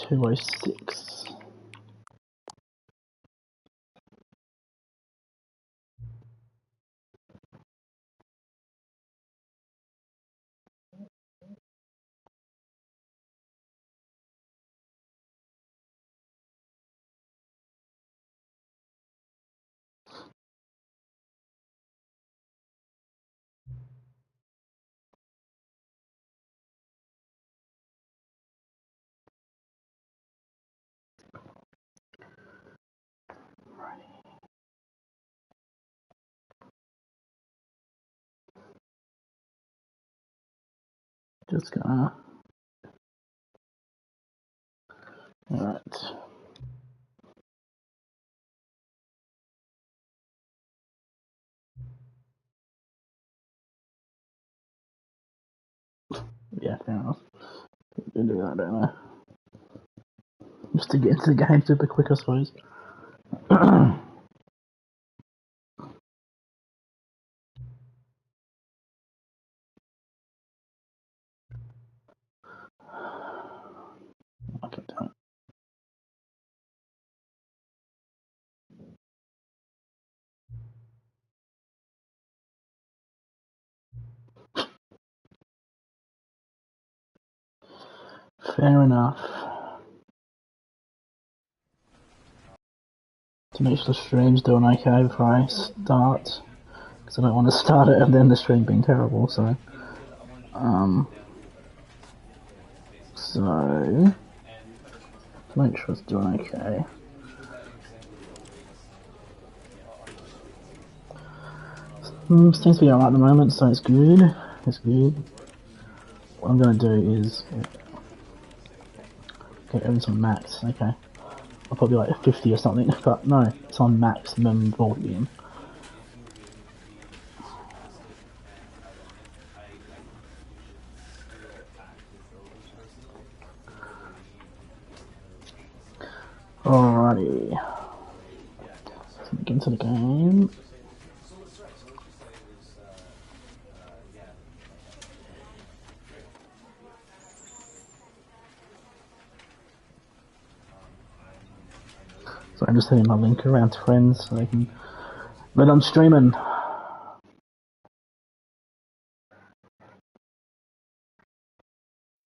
206. Just gonna. Alright. Yeah, fair enough. Do that, don't I? Just to get into the game super quick, I suppose. Okay, damn it. Fair enough. To make sure the stream's doing okay before I start, because I don't want to start it and then the stream being terrible. So to make sure it's doing okay. Seems to be alright at the moment, so it's good. It's good. What I'm gonna do is get everything on max. Okay, I'll probably like 50 or something, but no, it's on maximum volume. Alrighty, let's get into the game. So I'm just sending my link around to friends so they can let I'm streaming.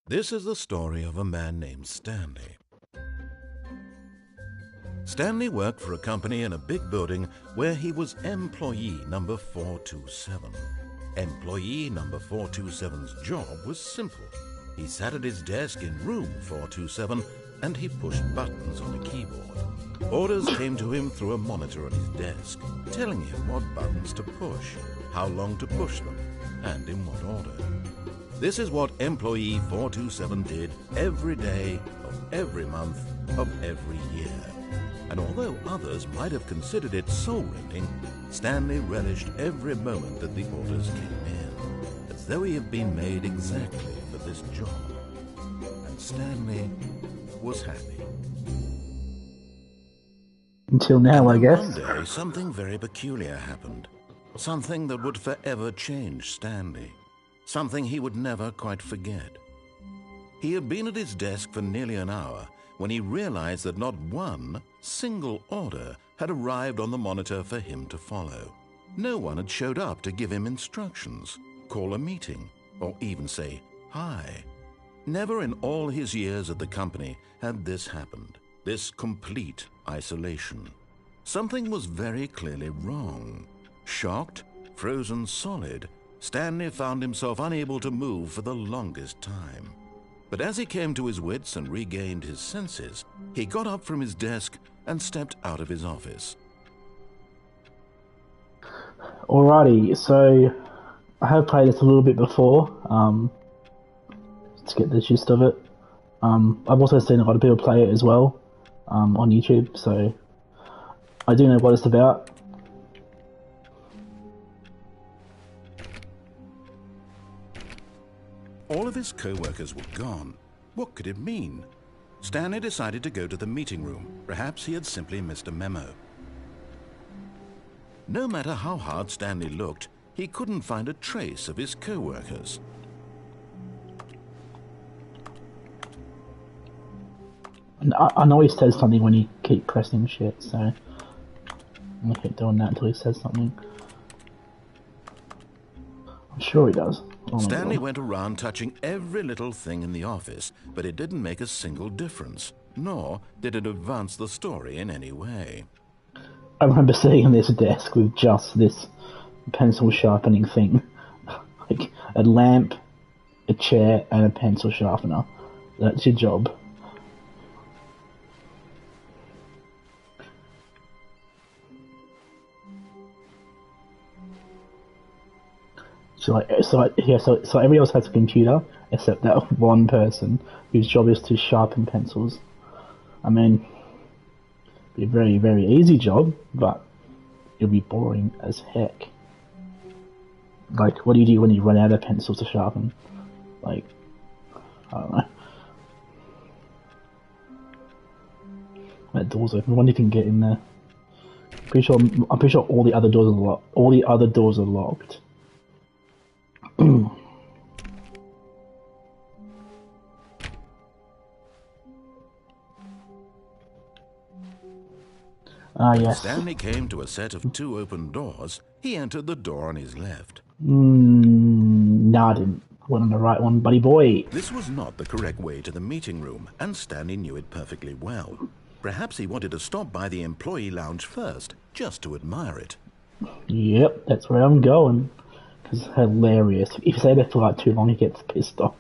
This is the story of a man named Stanley. Stanley worked for a company in a big building where he was employee number 427. Employee number 427's job was simple. He sat at his desk in room 427 and he pushed buttons on a keyboard. Orders came to him through a monitor on his desk, telling him what buttons to push, how long to push them, and in what order. This is what employee 427 did every day of every month of every year. And although others might have considered it soul-rending, Stanley relished every moment that the orders came in, as though he had been made exactly for this job. And Stanley was happy. Until now, I guess. One day, something very peculiar happened. Something that would forever change Stanley. Something he would never quite forget. He had been at his desk for nearly an hour when he realized that not one single order had arrived on the monitor for him to follow. No one had showed up to give him instructions, call a meeting, or even say hi. Never in all his years at the company had this happened, this complete isolation. Something was very clearly wrong. Shocked, frozen solid, Stanley found himself unable to move for the longest time. But as he came to his wits and regained his senses, he got up from his desk and stepped out of his office. Alrighty, so I have played this a little bit before, to get the gist of it. I've also seen a lot of people play it as well on YouTube, so I do know what it's about. All of his co-workers were gone. What could it mean? Stanley decided to go to the meeting room. Perhaps he had simply missed a memo. No matter how hard Stanley looked, he couldn't find a trace of his co-workers. And I know he says something when you keep pressing shit, so I'm gonna keep doing that until he says something. I'm sure he does. Oh Stanley went around touching every little thing in the office, but it didn't make a single difference, nor did it advance the story in any way. I remember sitting on this desk with just this pencil sharpening thing. Like a lamp, a chair, and a pencil sharpener. That's your job. So everybody else has a computer except that one person whose job is to sharpen pencils. I mean, it'd be a very, very easy job, but it'll be boring as heck. Like, what do you do when you run out of pencils to sharpen? Like, I don't know. That door's open. I wonder if you can get in there. I'm pretty sure all the other doors are locked. All the other doors are locked. When Yes. Stanley came to a set of 2 open doors, he entered the door on his left. No, I didn't. I went on the right one, buddy boy. This was not the correct way to the meeting room, and Stanley knew it perfectly well. Perhaps he wanted to stop by the employee lounge first, just to admire it. Yep, that's where I'm going. It's hilarious. If you stay there for like too long, he gets pissed off.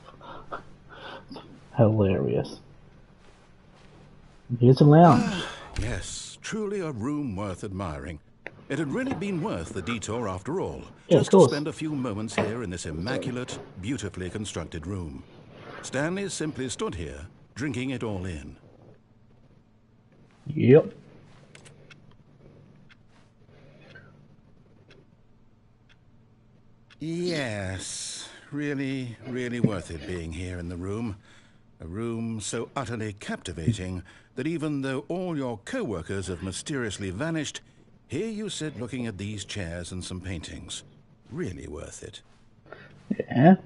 Hilarious. Here's a lounge. Yes, truly a room worth admiring. It had really been worth the detour after all, Yeah, just to spend a few moments here in this immaculate, beautifully constructed room. Stanley simply stood here, drinking it all in. Yep. Yes, really, really worth it being here in the room. A room so utterly captivating that even though all your co-workers have mysteriously vanished, here you sit looking at these chairs and some paintings. Really worth it. Yeah.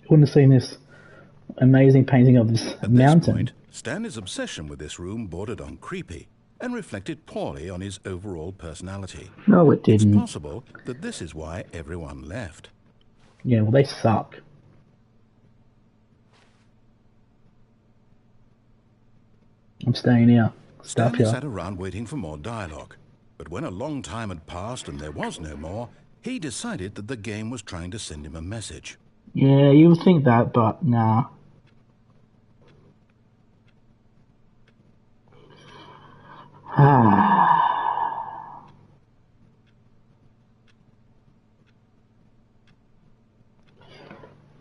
You wouldn't have seen this amazing painting of this mountain. This point, Stanley's obsession with this room bordered on creepy and reflected poorly on his overall personality. No, it didn't. It's possible that this is why everyone left. Yeah, well, they suck. I'm staying here. Stanley sat around waiting for more dialogue. But when a long time had passed and there was no more, he decided that the game was trying to send him a message. Yeah, you would think that, but nah.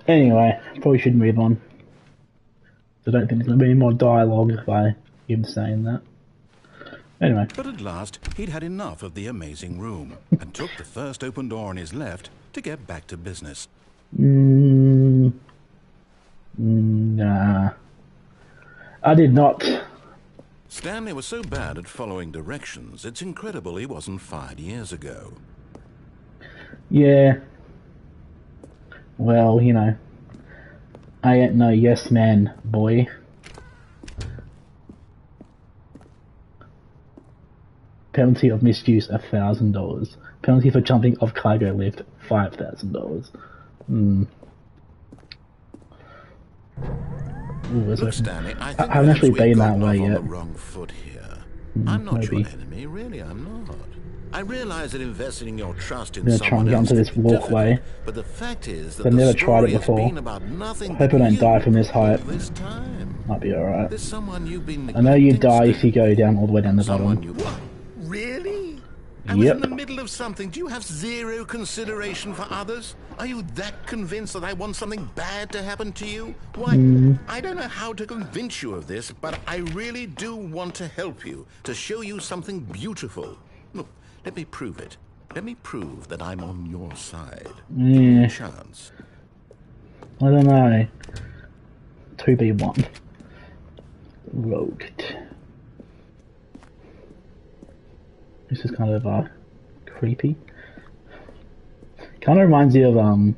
Anyway, probably should move on. I don't think there's going to be any more dialogue by him saying that. Anyway. But at last, he'd had enough of the amazing room and took the first open door on his left to get back to business. Nah. I did not. Stanley was so bad at following directions, it's incredible he wasn't fired years ago. Yeah. Well, you know. I ain't no yes man, boy. Penalty of misuse, $1,000. Penalty for jumping off cargo lift, $5,000. Look, Stanley, I think I haven't actually been that way on yet. the wrong foot here. I'm not maybe. your enemy, really, I'm not. I realize that investing your trust in I'm gonna try someone and get else onto is this walkway. difficult, but the fact is that I've the never tried story it has before. been about nothing I hope I but don't you die from this height. all this time. Might be alright. There's someone you've been I know you neglecting, die if Stanley. you go down all the way down the Someone bottom. you... What? Really? I was Yep. in the middle of something. Do you have zero consideration for others? Are you that convinced that I want something bad to happen to you? Why, I don't know how to convince you of this, but I really do want to help you, to show you something beautiful. Look, let me prove it. Let me prove that I'm on your side. Give me a chance. I don't know. 2v1. Rogued. This is kind of creepy. Kind of reminds you of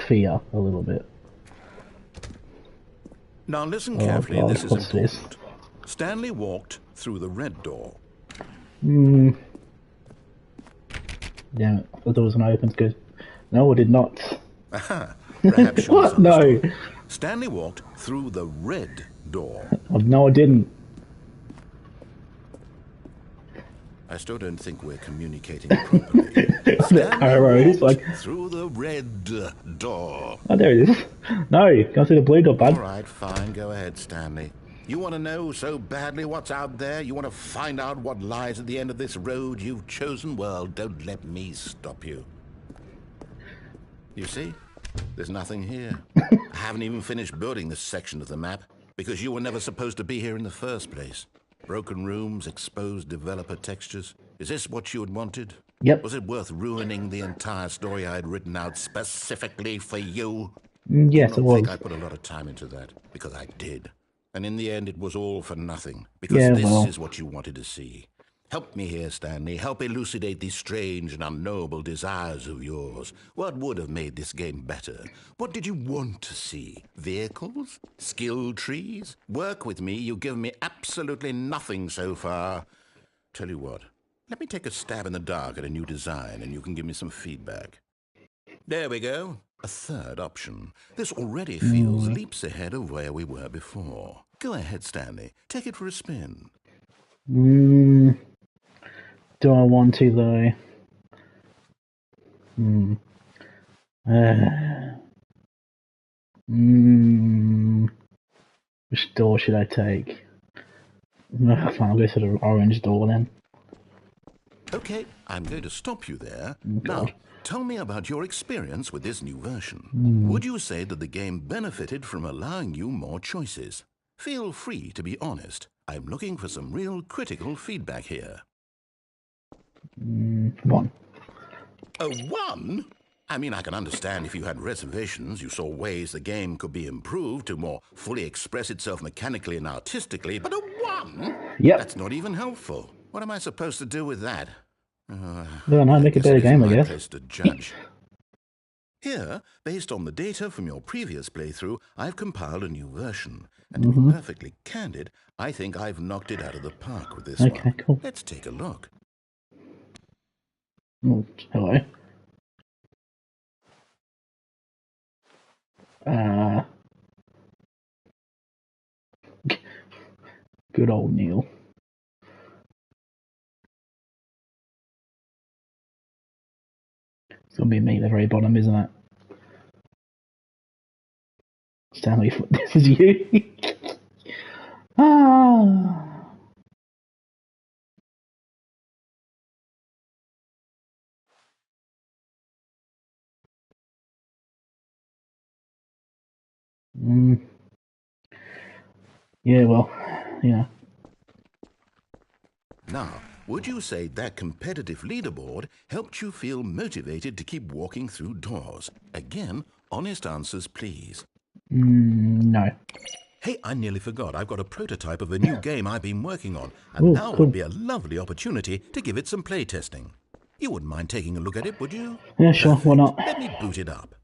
Fear a little bit. Now listen Oh carefully, god, this is what's this? important. Stanley walked through the red door. Damn it, I thought the door was gonna open. Good. No, I did not. Aha, perhaps you What? No. misunderstood. Stanley walked through the red door. No, I didn't. I still don't think we're communicating properly. The arrows, like... through the red door. Oh, there it is. No, can I see the blue dot, bud? All right, fine, go ahead, Stanley. You want to know so badly what's out there? You want to find out what lies at the end of this road you've chosen? Well, don't let me stop you. You see? There's nothing here. I haven't even finished building this section of the map because you were never supposed to be here in the first place. Broken rooms, exposed developer textures. Is this what you had wanted? Yep. Was it worth ruining the entire story I had written out specifically for you? Yes, it I was. think I put a lot of time into that, because I did. And in the end, it was all for nothing, because Yeah, this well. is what you wanted to see. Help me here, Stanley. Help elucidate these strange and unknowable desires of yours. What would have made this game better? What did you want to see? Vehicles? Skill trees? Work with me. You've given me absolutely nothing so far. Tell you what, let me take a stab in the dark at a new design, and you can give me some feedback. There we go. A third option. This already feels leaps ahead of where we were before. Go ahead, Stanley. Take it for a spin. Do I want to, though? Which door should I take? Fine, I'll go to the orange door then. Okay, I'm going to stop you there. God. Now, tell me about your experience with this new version. Would you say that the game benefited from allowing you more choices? Feel free to be honest. I'm looking for some real critical feedback here. 1. A 1? I mean, I can understand if you had reservations, you saw ways the game could be improved to more fully express itself mechanically and artistically, but a 1? Yep. That's not even helpful. What am I supposed to do with that? I don't know, make a better it isn't game, I my guess. place to judge. Here, based on the data from your previous playthrough, I've compiled a new version. And to be perfectly candid, I think I've knocked it out of the park with this Okay, one. cool. Let's take a look. Oh, hello. Good old Neil. It's gonna be me at the very bottom, isn't it? Stanley, this is you. Yeah, well, yeah. Now, would you say that competitive leaderboard helped you feel motivated to keep walking through doors? Again, honest answers, please. No. Hey, I nearly forgot. I've got a prototype of a new game I've been working on, and Ooh, now cool. would be a lovely opportunity to give it some play testing. You wouldn't mind taking a look at it, would you? Yeah, sure, why not? Let me boot it up.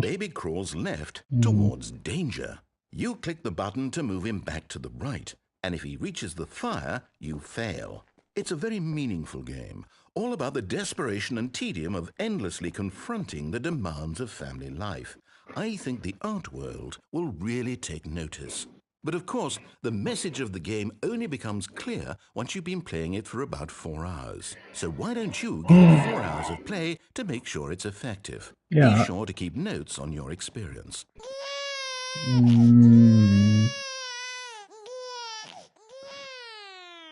Baby crawls left towards danger. You click the button to move him back to the right, and if he reaches the fire, you fail. It's a very meaningful game, all about the desperation and tedium of endlessly confronting the demands of family life. I think the art world will really take notice. But of course, the message of the game only becomes clear once you've been playing it for about 4 hours. So why don't you give it 4 hours of play to make sure it's effective? Yeah. Be sure to keep notes on your experience.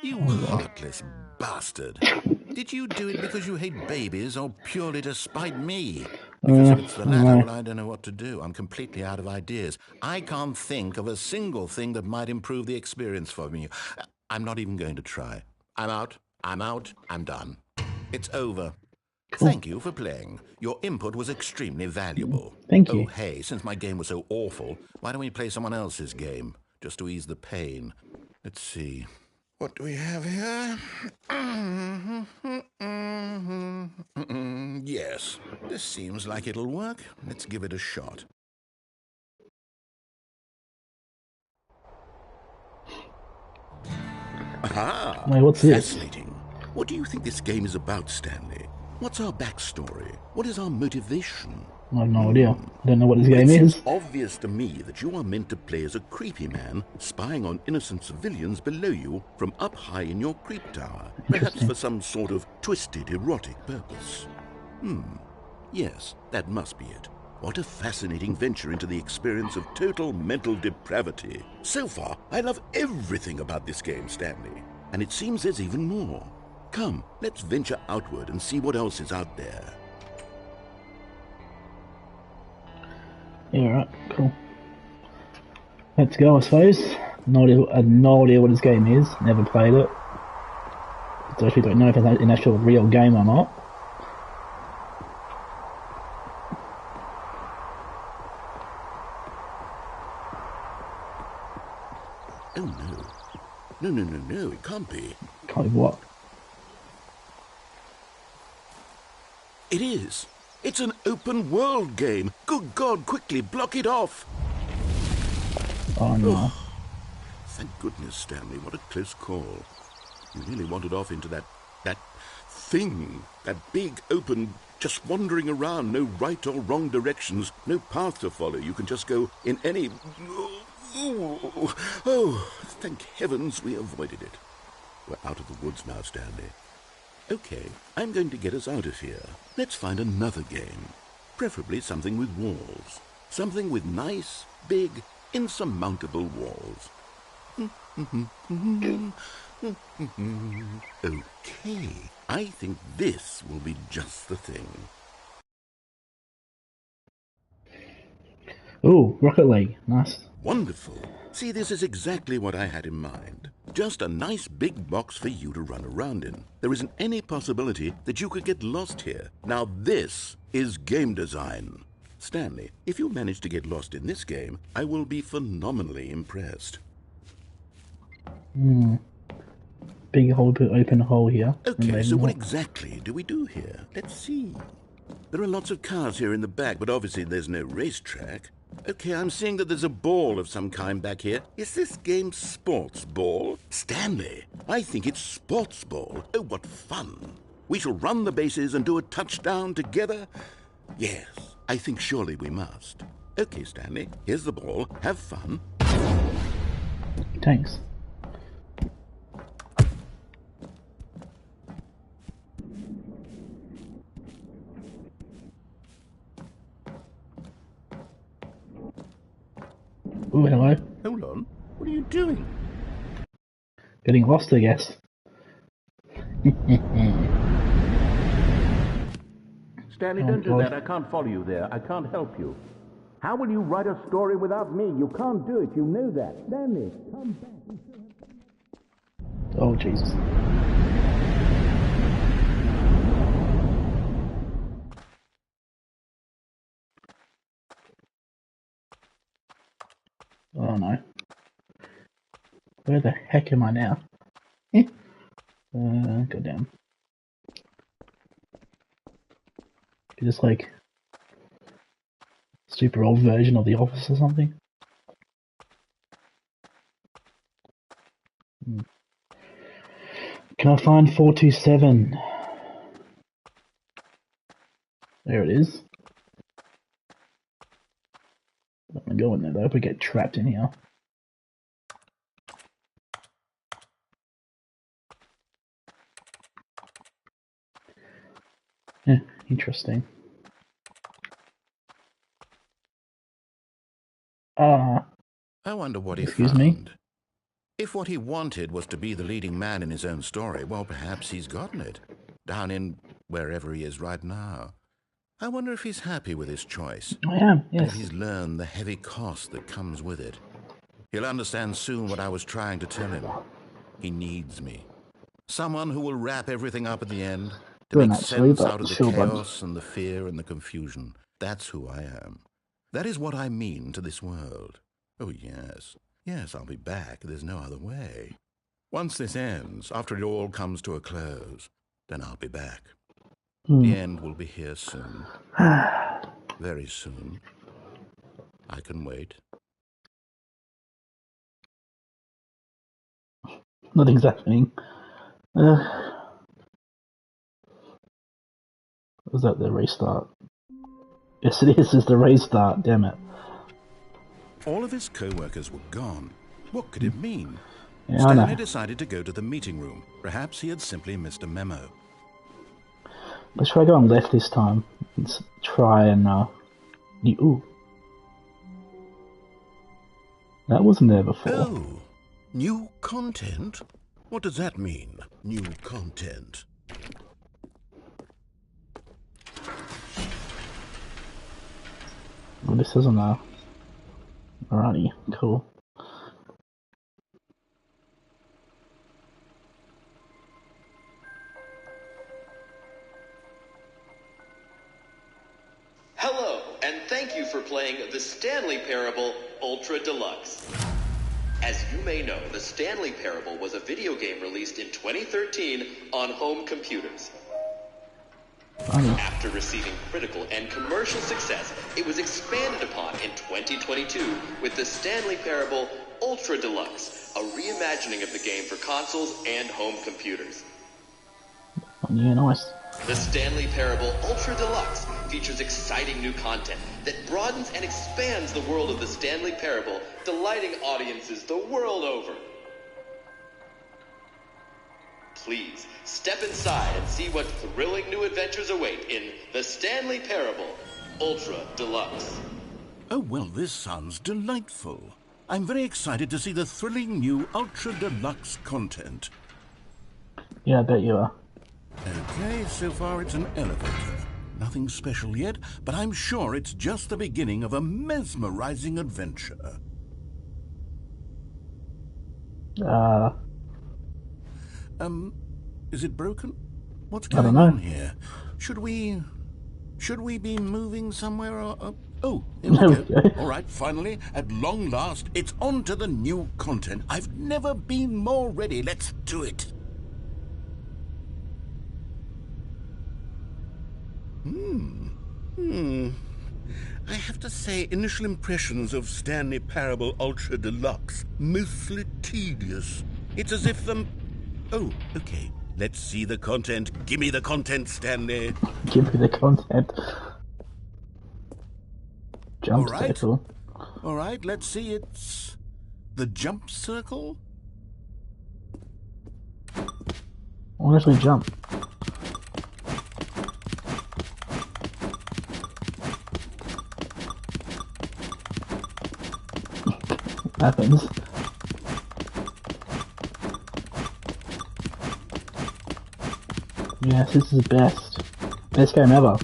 You heartless bastard. Did you do it because you hate babies or purely to spite me? Because if it's the latter, well, I don't know what to do. I'm completely out of ideas. I can't think of a single thing that might improve the experience for me. I'm not even going to try. I'm out. I'm done. It's over. Thank you for playing. Your input was extremely valuable. Thank you. Oh, hey, since my game was so awful, why don't we play someone else's game? Just to ease the pain. Let's see. What do we have here? Yeah, yes, this seems like it'll work. Let's give it a shot. Aha! Wait, what's this? Fascinating. What do you think this game is about, Stanley? What's our backstory? What is our motivation? I have no idea. I don't know what this Well, game it is. seems obvious to me that you are meant to play as a creepy man spying on innocent civilians below you from up high in your creep tower, perhaps for some sort of twisted erotic purpose. Yes, that must be it. What a fascinating venture into the experience of total mental depravity. So far, I love everything about this game, Stanley. And it seems there's even more. Come, let's venture outward and see what else is out there. Yeah, alright, cool. Let's go, I suppose. I have no idea what this game is. Never played it. I actually don't know if it's an actual real game or not. Oh no. No, it can't be. Can't be what? It is. It's an open world game. Good God, quickly block it off. Oh no. Thank goodness, Stanley. What a close call. You really wandered off into that thing. That big, open, just wandering around. No right or wrong directions. No path to follow. You can just go in any... Oh, thank heavens we avoided it. We're out of the woods now, Stanley. Okay, I'm going to get us out of here. Let's find another game. Preferably something with walls. Something with nice, big, insurmountable walls. Okay, I think this will be just the thing. Ooh, Rocket League. Nice. Wonderful. See, this is exactly what I had in mind. Just a nice big box for you to run around in. There isn't any possibility that you could get lost here. Now this is game design. Stanley, if you manage to get lost in this game, I will be phenomenally impressed. Big hole, open hole here. Okay, so what exactly do we do here? Let's see. There are lots of cars here in the back, but obviously there's no racetrack. Okay, I'm seeing that there's a ball of some kind back here. Is this game sports ball? Stanley, I think it's sports ball. Oh, what fun. We shall run the bases and do a touchdown together? Yes, I think surely we must. Okay, Stanley, here's the ball. Have fun. Thanks. Ooh, hello. Hold on. What are you doing? Getting lost, I guess. Stanley, don't do that. I can't follow you there. I can't help you. How will you write a story without me? You can't do it. You know that. Stanley, come back. Oh, Jesus. Oh no. Where the heck am I now? Go down. Is this like super old version of The Office or something? Can I find 427? There it is. I'm gonna go in there though if we get trapped in here. Yeah, interesting. I wonder what he excuse found. me? If what he wanted was to be the leading man in his own story, well, perhaps he's gotten it. Down in wherever he is right now. I wonder if he's happy with his choice. I am, And yes. if he's learned the heavy cost that comes with it. He'll understand soon what I was trying to tell him. He needs me. Someone who will wrap everything up at the end, to Don't make actually, sense but out of the sure, bud. chaos and the fear and the confusion. That's who I am. That is what I mean to this world. Oh, yes. Yes, I'll be back. There's no other way. Once this ends, after it all comes to a close, then I'll be back. The end will be here soon. Very soon. I can wait. Nothing's happening. Was that the restart? Yes, it is. It's the restart. Damn it. All of his co-workers were gone. What could it mean? Yeah, Stanley decided to go to the meeting room. Perhaps he had simply missed a memo. Let's try going left this time. Let's try and ooh. That wasn't there before. Oh, new content? What does that mean, new content? Well, this isn't there. Alrighty, cool. Hello, and thank you for playing the Stanley Parable Ultra Deluxe. As you may know, the Stanley Parable was a video game released in 2013 on home computers. After receiving critical and commercial success, it was expanded upon in 2022 with the Stanley Parable Ultra Deluxe, a reimagining of the game for consoles and home computers. Yeah, nice. The Stanley Parable Ultra Deluxe features exciting new content that broadens and expands the world of the Stanley Parable, delighting audiences the world over. Please, step inside and see what thrilling new adventures await in the Stanley Parable Ultra Deluxe. Oh, well, this sounds delightful. I'm very excited to see the thrilling new Ultra Deluxe content. Yeah, I bet you are. Okay, so far it's an elevator. Nothing special yet, but I'm sure it's just the beginning of a mesmerizing adventure. Is it broken? What's going on here? Should we be moving somewhere or... Oh, here we go. All right, finally, at long last, it's on to the new content. I've never been more ready. Let's do it. I have to say, initial impressions of Stanley Parable Ultra Deluxe, mostly tedious. It's as if Oh, okay. Let's see the content. Give me the content, Stanley. Give me the content. Jump circle. All right, let's see. It's the jump circle? Honestly, jump. Happens. Yes, this is the best game ever.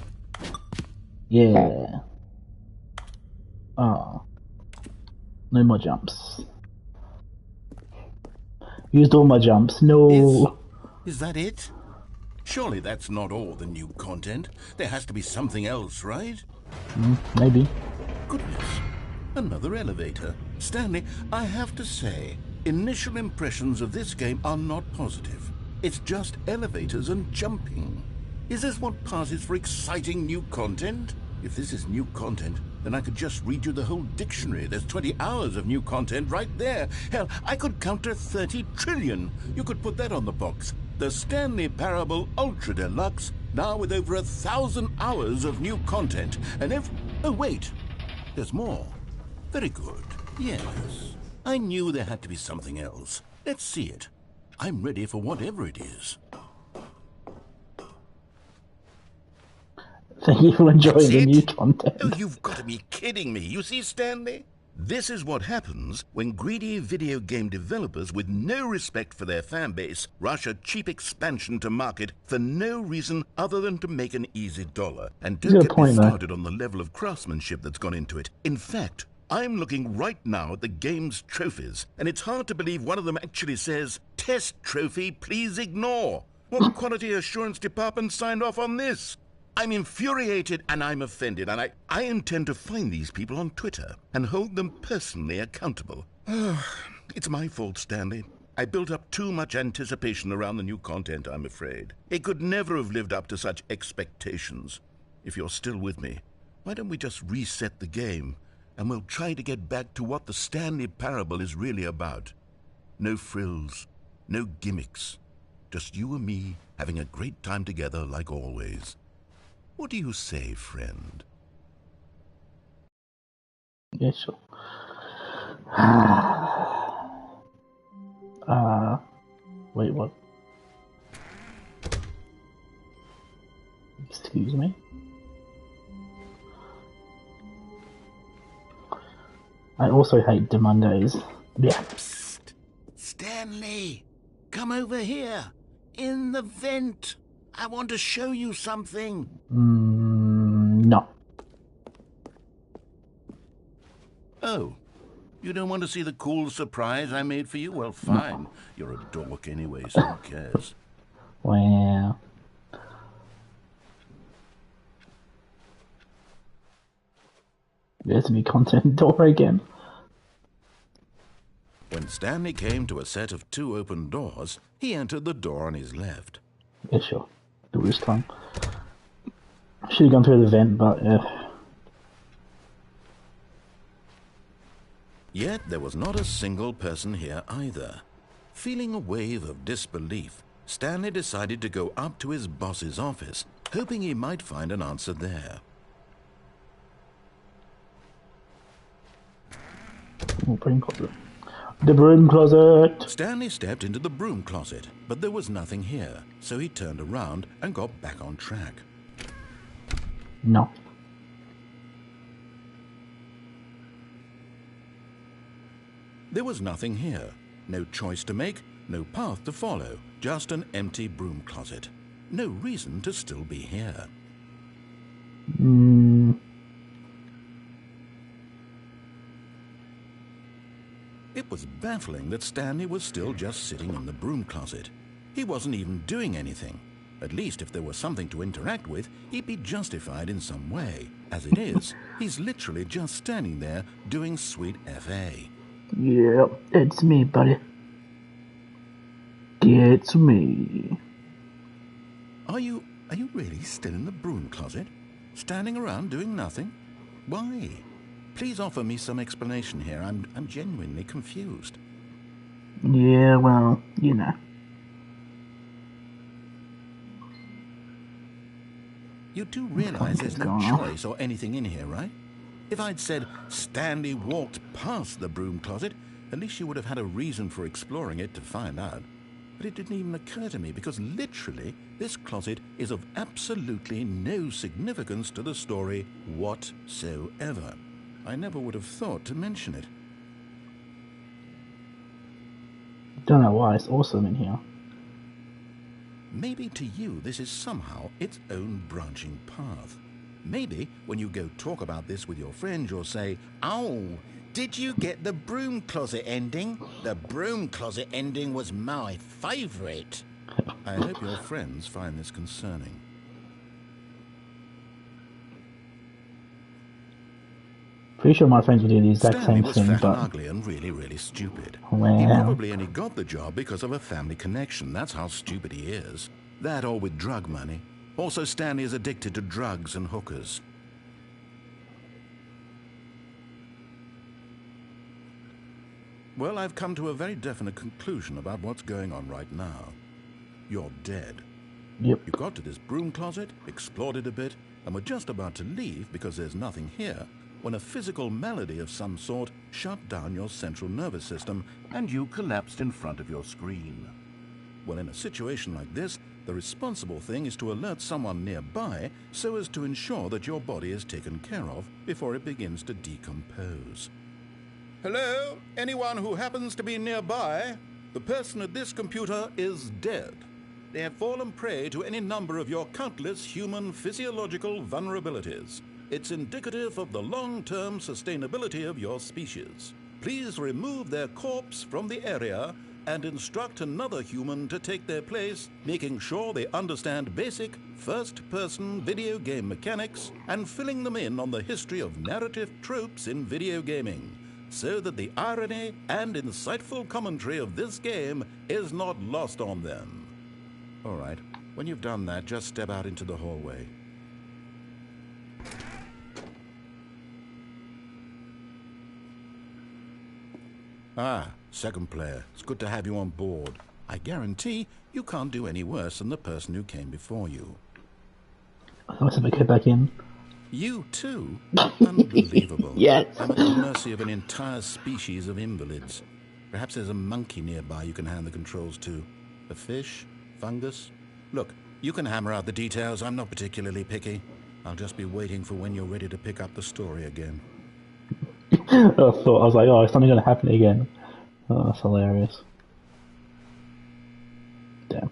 Yeah. Oh, no more jumps. Used all my jumps. No. Is that it? Surely that's not all the new content. There has to be something else, right? Maybe. Goodness. Another elevator. Stanley, I have to say, initial impressions of this game are not positive. It's just elevators and jumping. Is this what passes for exciting new content? If this is new content, then I could just read you the whole dictionary. There's 20 hours of new content right there. Hell, I could count to 30 trillion. You could put that on the box. The Stanley Parable Ultra Deluxe, now with over 1,000 hours of new content. And oh, wait. There's more. Very good. Yes. I knew there had to be something else. Let's see it. I'm ready for whatever it is. Thank you for enjoying the new content. Oh, you've got to be kidding me. You see, Stanley? This is what happens when greedy video game developers with no respect for their fan base rush a cheap expansion to market for no reason other than to make an easy dollar. And don't get me started on the level of craftsmanship that's gone into it. In fact, I'm looking right now at the game's trophies, and it's hard to believe one of them actually says, "Test trophy, please ignore." What quality assurance department signed off on this? I'm infuriated and I'm offended, and I intend to find these people on Twitter and hold them personally accountable. It's my fault, Stanley. I built up too much anticipation around the new content, I'm afraid. It could never have lived up to such expectations. If you're still with me, why don't we just reset the game, and we'll try to get back to what the Stanley Parable is really about. No frills, no gimmicks. Just you and me having a great time together like always. What do you say, friend? Yeah, sure. Wait, what? Excuse me? I also hate the Mondays. Yeah. Psst. Stanley, come over here. In the vent. I want to show you something. No. Oh, you don't want to see the cool surprise I made for you? Well, fine. No. You're a dork anyway, so who cares? Wow. There's me content door again. When Stanley came to a set of 2 open doors, he entered the door on his left. Yeah, sure. Do this time. Should have gone through the vent, but Yet there was not a single person here either. Feeling a wave of disbelief, Stanley decided to go up to his boss's office, hoping he might find an answer there. broom closet. The broom closet! Stanley stepped into the broom closet, but there was nothing here, so he turned around and got back on track. No. There was nothing here. No choice to make, no path to follow, just an empty broom closet. No reason to still be here. It was baffling that Stanley was still just sitting in the broom closet. He wasn't even doing anything. At least if there was something to interact with, he'd be justified in some way. As it is, he's literally just standing there doing sweet FA. Yep, it's me, buddy. It's me. Are you really still in the broom closet? Standing around doing nothing? Why? Please offer me some explanation here. I'm genuinely confused. Yeah, well, you know. You do realize there's no choice or anything in here, right? If I'd said Stanley walked past the broom closet, at least you would have had a reason for exploring it to find out. But it didn't even occur to me because literally this closet is of absolutely no significance to the story whatsoever. I never would have thought to mention it. Don't know why, it's awesome in here. Maybe to you this is somehow its own branching path. Maybe when you go talk about this with your friends, you'll say, "Oh, did you get the broom closet ending? The broom closet ending was my favourite." I hope your friends find this concerning. Pretty sure my friends would do the exact Stanley same was thing, fat but... and ugly and really, really stupid. Wow. He probably only got the job because of a family connection. That's how stupid he is. That or with drug money. Also, Stanley is addicted to drugs and hookers. Well, I've come to a very definite conclusion about what's going on right now. You're dead. Yep. You got to this broom closet, explored it a bit, and were just about to leave because there's nothing here, when a physical malady of some sort shut down your central nervous system and you collapsed in front of your screen. Well, in a situation like this, the responsible thing is to alert someone nearby so as to ensure that your body is taken care of before it begins to decompose. Hello? Anyone who happens to be nearby? The person at this computer is dead. They have fallen prey to any number of your countless human physiological vulnerabilities. It's indicative of the long-term sustainability of your species. Please remove their corpse from the area and instruct another human to take their place, making sure they understand basic first-person video game mechanics and filling them in on the history of narrative tropes in video gaming. so that the irony and insightful commentary of this game is not lost on them. All right, when you've done that, just step out into the hallway. Ah, second player. It's good to have you on board. I guarantee you can't do any worse than the person who came before you. I must have get back in. You too? Unbelievable. Yes. I'm at the mercy of an entire species of invalids. Perhaps there's a monkey nearby you can hand the controls to. A fish? Fungus? Look, you can hammer out the details. I'm not particularly picky. I'll just be waiting for when you're ready to pick up the story again. I was like, oh, it's something going to happen again. Oh, that's hilarious. Damn.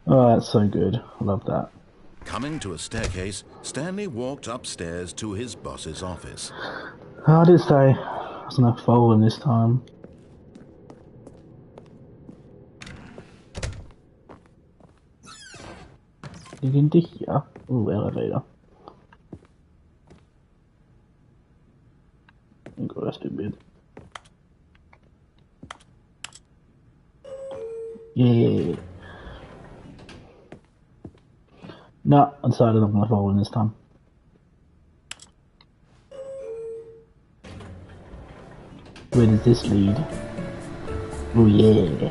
Oh, that's so good. I love that. Coming to a staircase, Stanley walked upstairs to his boss's office. I did say I was going to follow him this time. Get into here. Ooh, elevator. God, that's too big. Yeah. No, I decided I'm gonna follow him this time. Where does this lead? Oh yeah.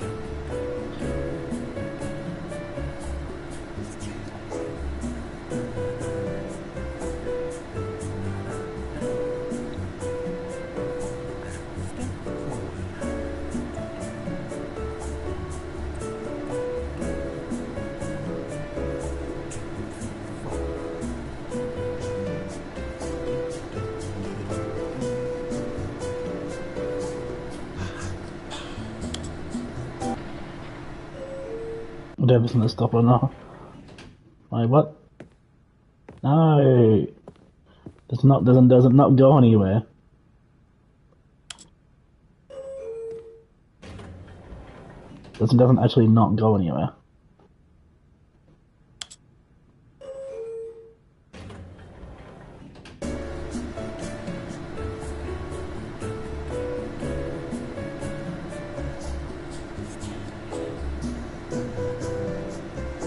Whatever's gonna stop her now. Wait, what? No, doesn't not go anywhere. Doesn't actually not go anywhere.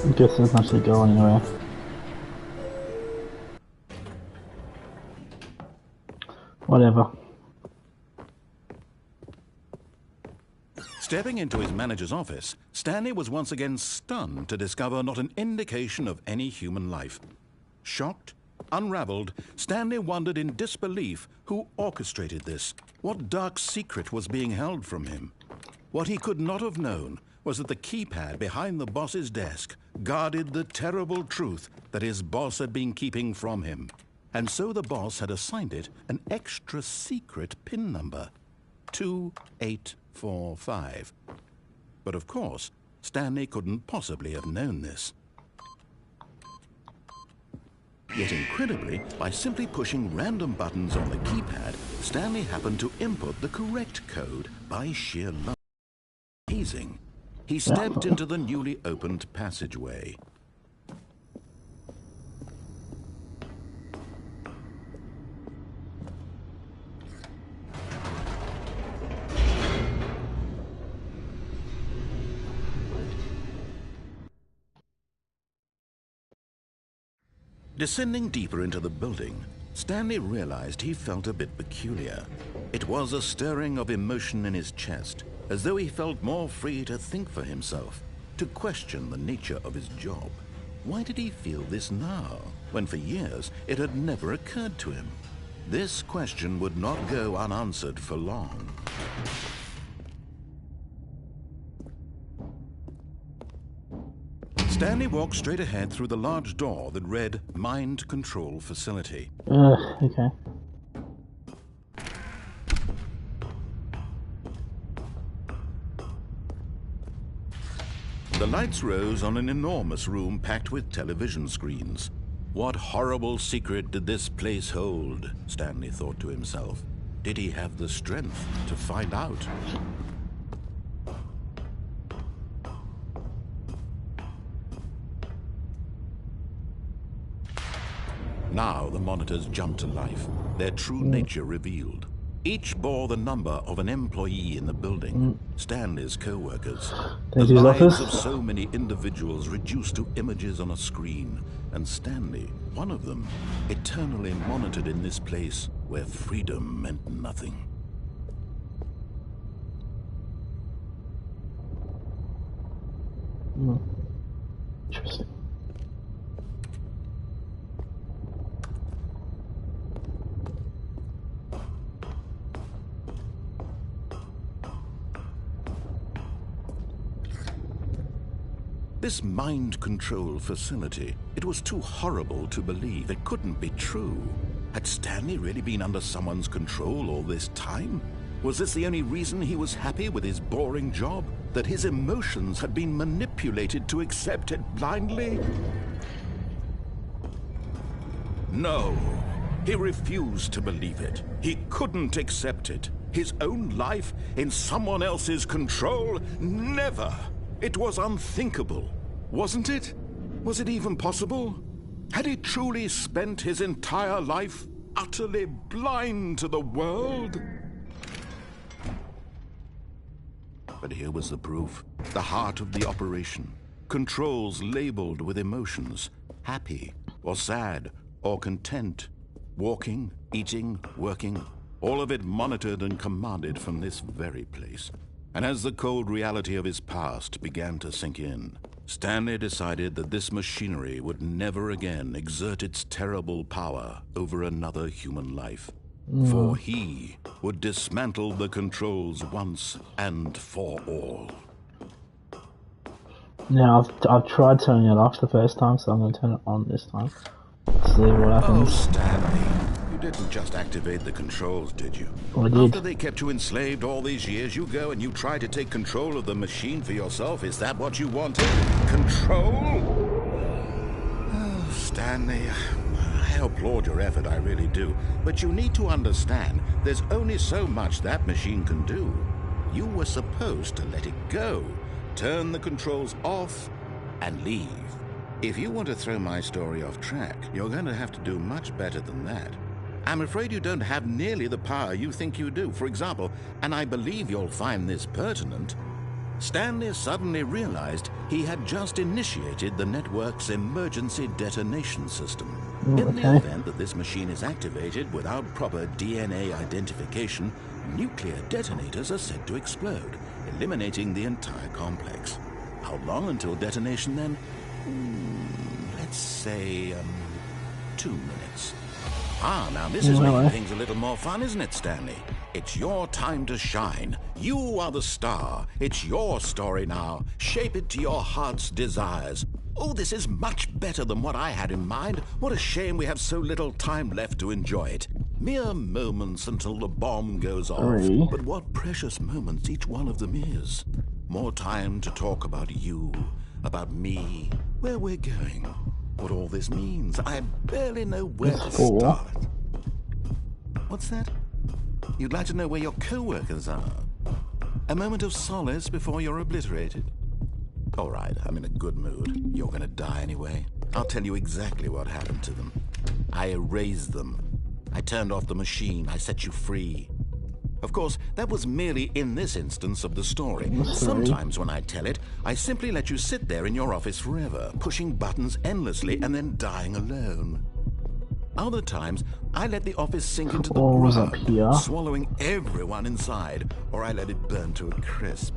I guess it doesn't actually go anywhere. Whatever. Stepping into his manager's office, Stanley was once again stunned to discover not an indication of any human life. Shocked, unraveled, Stanley wondered in disbelief who orchestrated this, what dark secret was being held from him. What he could not have known was that the keypad behind the boss's desk guarded the terrible truth that his boss had been keeping from him. And so the boss had assigned it an extra secret PIN number, 2845. But of course, Stanley couldn't possibly have known this. Yet incredibly, by simply pushing random buttons on the keypad, Stanley happened to input the correct code by sheer luck. Amazing. He stepped into the newly opened passageway. Descending deeper into the building, Stanley realized he felt a bit peculiar. It was a stirring of emotion in his chest, as though he felt more free to think for himself, to question the nature of his job. Why did he feel this now, when for years it had never occurred to him? This question would not go unanswered for long. Stanley walked straight ahead through the large door that read Mind Control Facility. Okay. The lights rose on an enormous room packed with television screens. What horrible secret did this place hold? Stanley thought to himself. Did he have the strength to find out? Now the monitors jumped to life, their true nature revealed. Each bore the number of an employee in the building, Stanley's co-workers. The There's his lives office. of so many individuals reduced to images on a screen, and Stanley, one of them, eternally monitored in this place where freedom meant nothing. Interesting. This mind control facility, it was too horrible to believe. It couldn't be true. Had Stanley really been under someone's control all this time? Was this the only reason he was happy with his boring job? That his emotions had been manipulated to accept it blindly? No, he refused to believe it. He couldn't accept it. His own life in someone else's control? Never! It was unthinkable, wasn't it? Was it even possible? Had he truly spent his entire life utterly blind to the world? But here was the proof. The heart of the operation. Controls labeled with emotions. Happy, or sad, or content. Walking, eating, working. All of it monitored and commanded from this very place. And as the cold reality of his past began to sink in, Stanley decided that this machinery would never again exert its terrible power over another human life. For he would dismantle the controls once and for all. Now, I've tried turning it off the first time, so I'm going to turn it on this time. See what happens. Oh, Stanley, you didn't just activate the controls, did you? I did. After they kept you enslaved all these years, you go and you try to take control of the machine for yourself. Is that what you wanted? Control? Oh, Stanley, I applaud your effort, I really do. But you need to understand, there's only so much that machine can do. You were supposed to let it go, turn the controls off, and leave. If you want to throw my story off track, you're going to have to do much better than that. I'm afraid you don't have nearly the power you think you do. For example, and I believe you'll find this pertinent, Stanley suddenly realized he had just initiated the network's emergency detonation system. In the event that this machine is activated without proper DNA identification, nuclear detonators are said to explode, eliminating the entire complex. How long until detonation then? Let's say, 2 minutes. Now this is making things a little more fun, isn't it, Stanley? It's your time to shine. You are the star. It's your story now. Shape it to your heart's desires. Oh, this is much better than what I had in mind. What a shame we have so little time left to enjoy it. Mere moments until the bomb goes off. But what precious moments each one of them is. More time to talk about you, about me, where we're going, what all this means. I barely know where to start. What's that? You'd like to know where your co-workers are? A moment of solace before you're obliterated? All right, I'm in a good mood. You're gonna die anyway. I'll tell you exactly what happened to them. I erased them. I turned off the machine. I set you free. Of course, that was merely in this instance of the story. Sometimes when I tell it, I simply let you sit there in your office forever, pushing buttons endlessly and then dying alone. Other times, I let the office sink into the ground, swallowing everyone inside, or I let it burn to a crisp.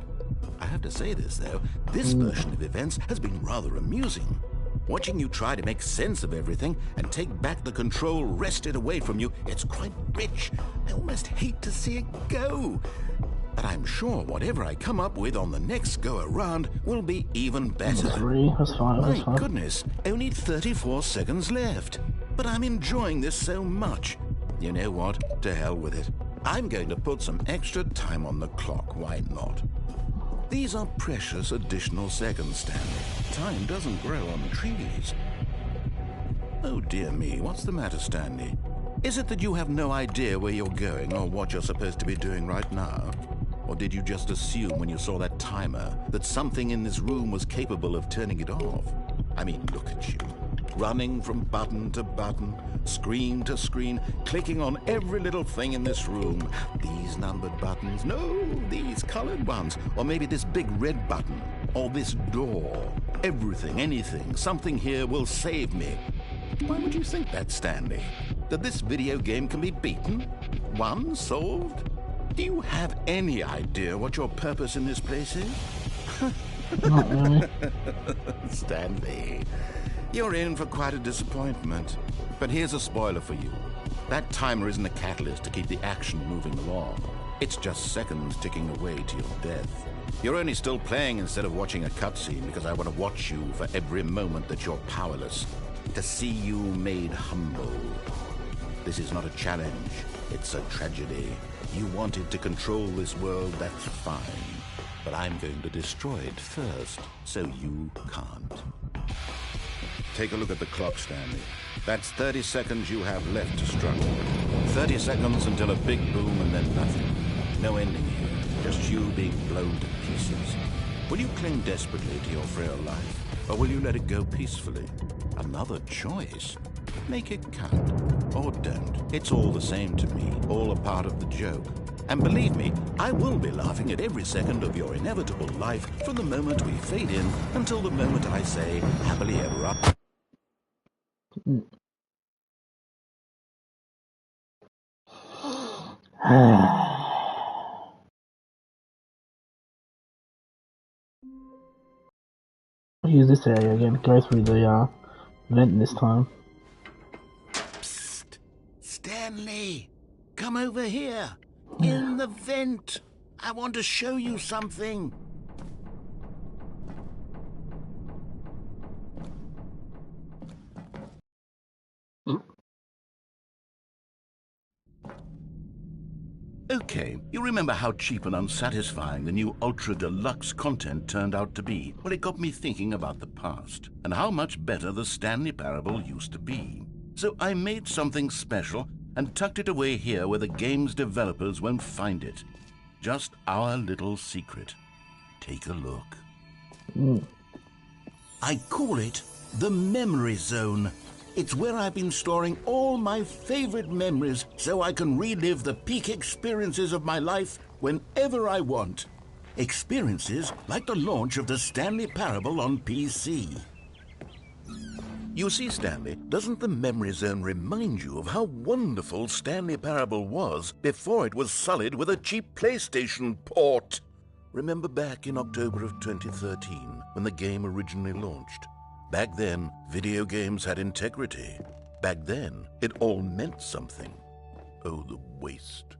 I have to say this, though, this version of events has been rather amusing. Watching you try to make sense of everything and take back the control wrested away from you, it's quite rich. I almost hate to see it go. But I'm sure whatever I come up with on the next go-around will be even better. That's fine. My goodness, only 34 seconds left. But I'm enjoying this so much. You know what? To hell with it. I'm going to put some extra time on the clock. Why not? These are precious additional seconds, Stanley. Time doesn't grow on trees. Oh dear me, what's the matter, Stanley? Is it that you have no idea where you're going or what you're supposed to be doing right now? Or did you just assume when you saw that timer that something in this room was capable of turning it off? I mean, look at you. running from button to button, screen to screen, clicking on every little thing in this room. These numbered buttons, no, these colored ones, or maybe this big red button, or this door. Everything, anything, something here will save me. Why would you think that, Stanley? That this video game can be beaten? Won? Solved? Do you have any idea what your purpose in this place is? Not really. Stanley, you're in for quite a disappointment. But here's a spoiler for you. That timer isn't a catalyst to keep the action moving along. It's just seconds ticking away to your death. You're only still playing instead of watching a cutscene because I want to watch you for every moment that you're powerless. To see you made humble. This is not a challenge. It's a tragedy. You wanted to control this world, that's fine. But I'm going to destroy it first, so you can't. Take a look at the clock, Stanley. That's 30 seconds you have left to struggle. 30 seconds until a big boom and then nothing. No ending here, just you being blown to pieces. Will you cling desperately to your frail life, or will you let it go peacefully? Another choice. Make it count, or don't. It's all the same to me, all a part of the joke. And believe me, I will be laughing at every second of your inevitable life from the moment we fade in until the moment I say, happily ever after. Use this area again. Go through the vent this time. Psst! Stanley! Come over here! In the vent! I want to show you something! Okay, you remember how cheap and unsatisfying the new Ultra Deluxe content turned out to be? Well, it got me thinking about the past, and how much better the Stanley Parable used to be. So I made something special and tucked it away here where the game's developers won't find it. Just our little secret. Take a look. I call it the Memory Zone. It's where I've been storing all my favorite memories so I can relive the peak experiences of my life whenever I want. Experiences like the launch of the Stanley Parable on PC. You see, Stanley, doesn't the Memory Zone remind you of how wonderful Stanley Parable was before it was sullied with a cheap PlayStation port? Remember back in October of 2013 when the game originally launched? Back then, video games had integrity. Back then, it all meant something. Oh, the waste.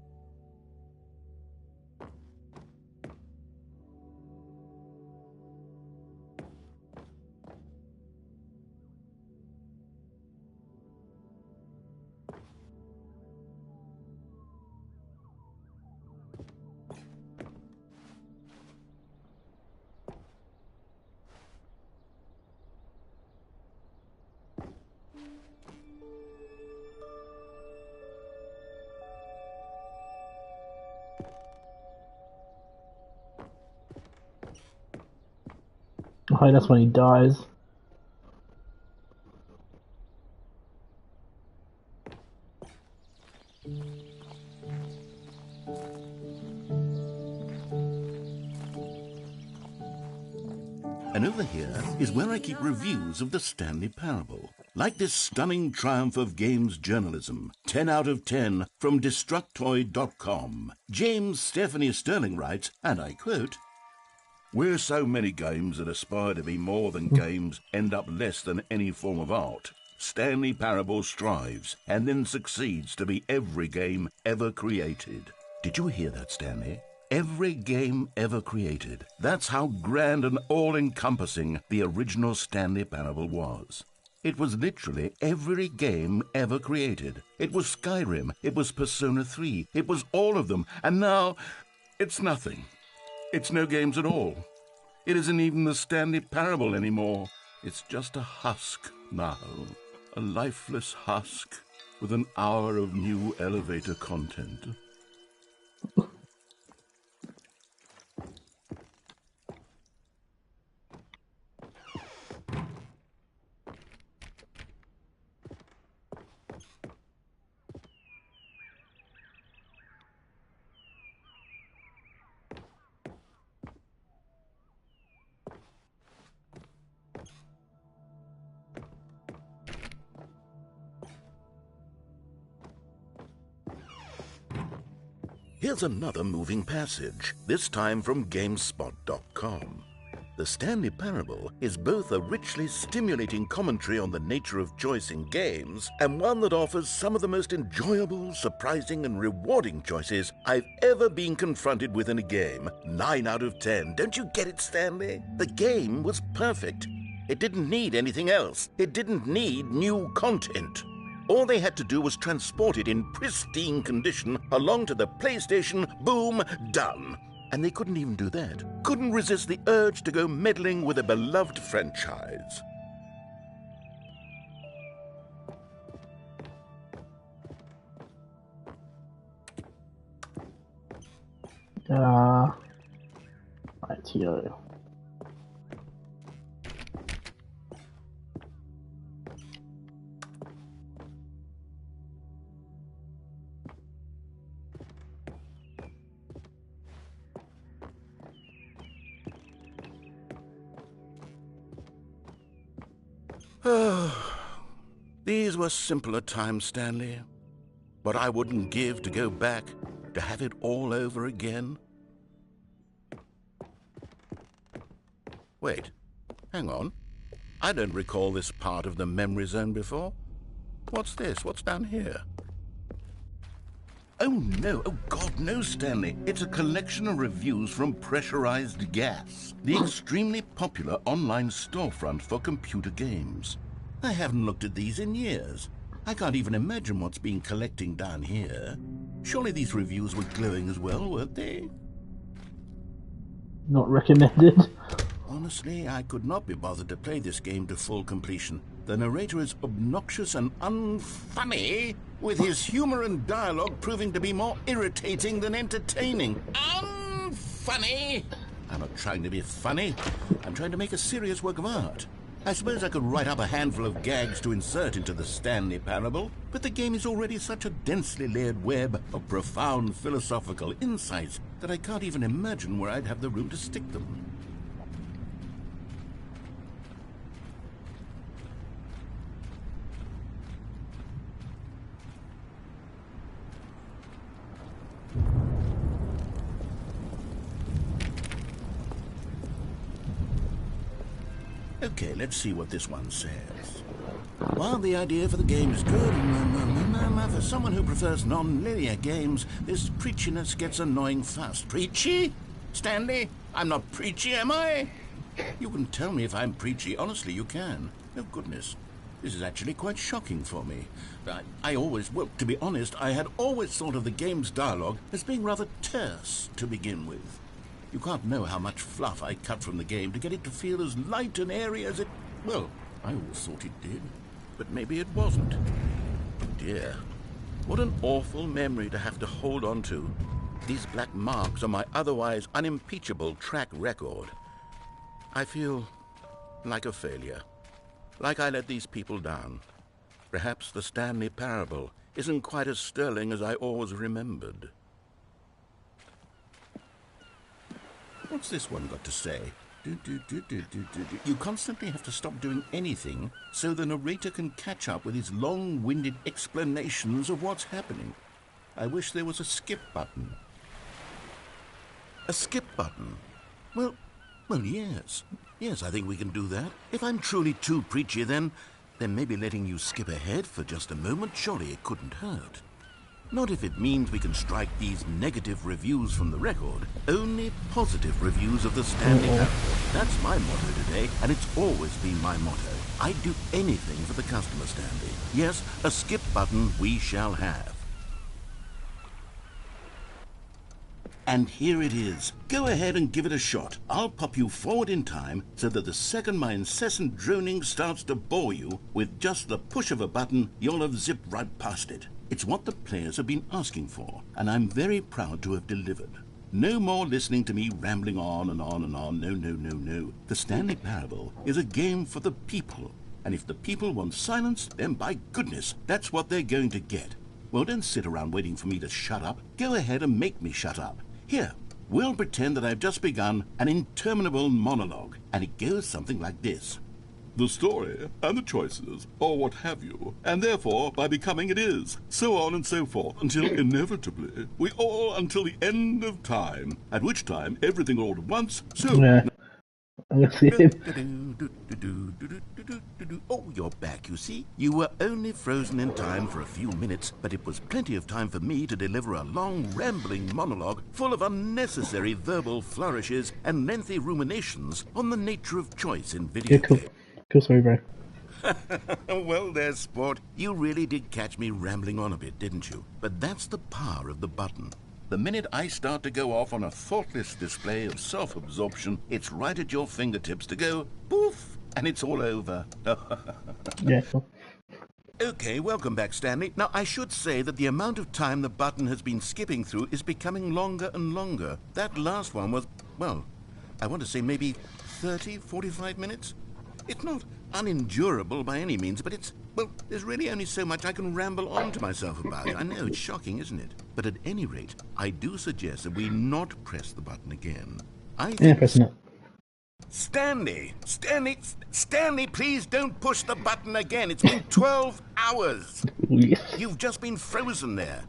Oh, that's when he dies. And over here is where I keep reviews of the Stanley Parable. Like this stunning triumph of games journalism, 10 out of 10 from Destructoid.com. James Stephanie Sterling writes, and I quote, "Where so many games that aspire to be more than games end up less than any form of art, Stanley Parable strives and then succeeds to be every game ever created." Did you hear that, Stanley? Every game ever created. That's how grand and all-encompassing the original Stanley Parable was. It was literally every game ever created. It was Skyrim, it was Persona 3, it was all of them, and now it's nothing. It's no games at all. It isn't even the Stanley Parable anymore. It's just a husk now. A lifeless husk with an hour of new elevator content. Here's another moving passage, this time from GameSpot.com. The Stanley Parable is both a richly stimulating commentary on the nature of choice in games and one that offers some of the most enjoyable, surprising, and rewarding choices I've ever been confronted with in a game. 9 out of 10. Don't you get it, Stanley? The game was perfect. It didn't need anything else. It didn't need new content. All they had to do was transport it in pristine condition along to the PlayStation. Boom, done. And they couldn't even do that. Couldn't resist the urge to go meddling with a beloved franchise. Rightio. These were simpler times, Stanley. What I wouldn't give to go back, to have it all over again. Wait, hang on. I don't recall this part of the memory zone before. What's this? What's down here? Oh no, oh God, no, Stanley. It's a collection of reviews from Pressurized Gas, the extremely popular online storefront for computer games. I haven't looked at these in years. I can't even imagine what's been collecting down here. Surely these reviews were glowing as well, weren't they? Not recommended. Honestly, I could not be bothered to play this game to full completion. The narrator is obnoxious and unfunny, with his humor and dialogue proving to be more irritating than entertaining. Unfunny! I'm not trying to be funny. I'm trying to make a serious work of art. I suppose I could write up a handful of gags to insert into the Stanley Parable, but the game is already such a densely layered web of profound philosophical insights that I can't even imagine where I'd have the room to stick them. Okay, let's see what this one says. While the idea for the game is good, for someone who prefers non-linear games, this preachiness gets annoying fast. Preachy? Stanley? I'm not preachy, am I? You can tell me if I'm preachy. Honestly, you can. Oh, goodness. This is actually quite shocking for me. Well, to be honest, I had always thought of the game's dialogue as being rather terse to begin with. You can't know how much fluff I cut from the game to get it to feel as light and airy as it... Well, I always thought it did, but maybe it wasn't. Oh dear, what an awful memory to have to hold on to. These black marks on my otherwise unimpeachable track record. I feel like a failure, like I let these people down. Perhaps the Stanley Parable isn't quite as sterling as I always remembered. What's this one got to say? You constantly have to stop doing anything so the narrator can catch up with his long-winded explanations of what's happening. I wish there was a skip button. A skip button? Well, yes. Yes, I think we can do that. If I'm truly too preachy, then maybe letting you skip ahead for just a moment, surely it couldn't hurt. Not if it means we can strike these negative reviews from the record. Only positive reviews of the Stanley Parable. That's my motto today, and it's always been my motto. I'd do anything for the customer, Stanley. Yes, a skip button we shall have. And here it is. Go ahead and give it a shot. I'll pop you forward in time so that the second my incessant droning starts to bore you, with just the push of a button, you'll have zipped right past it. It's what the players have been asking for, and I'm very proud to have delivered. No more listening to me rambling on and on and on. No. The Stanley Parable is a game for the people, and if the people want silence, then by goodness, that's what they're going to get. Well, don't sit around waiting for me to shut up. Go ahead and make me shut up. Here, we'll pretend that I've just begun an interminable monologue, and it goes something like this. the story, and the choices, or what have you, and therefore, by becoming it is, so on and so forth, until inevitably, we all until the end of time, at which time everything all at once, so... Yeah. Let's see him. Oh, you're back, you see. You were only frozen in time for a few minutes, but it was plenty of time for me to deliver a long, rambling monologue full of unnecessary verbal flourishes and lengthy ruminations on the nature of choice in video Yeah, cool. games. Cool story, bro. Well, there's sport. You really did catch me rambling on a bit, didn't you? But that's the power of the button. The minute I start to go off on a thoughtless display of self-absorption, it's right at your fingertips to go poof, and it's all over. Yeah, cool. Okay, welcome back, Stanley. Now, I should say that the amount of time the button has been skipping through is becoming longer and longer. That last one was, well, I want to say maybe 30, 45 minutes? It's not unendurable by any means, but it's, well, there's really only so much I can ramble on to myself about. I know, it's shocking, isn't it? But at any rate, I do suggest that we not press the button again. I think... Yeah, pressing it. Stanley, please don't push the button again. It's been 12 hours. Yes. You've just been frozen there.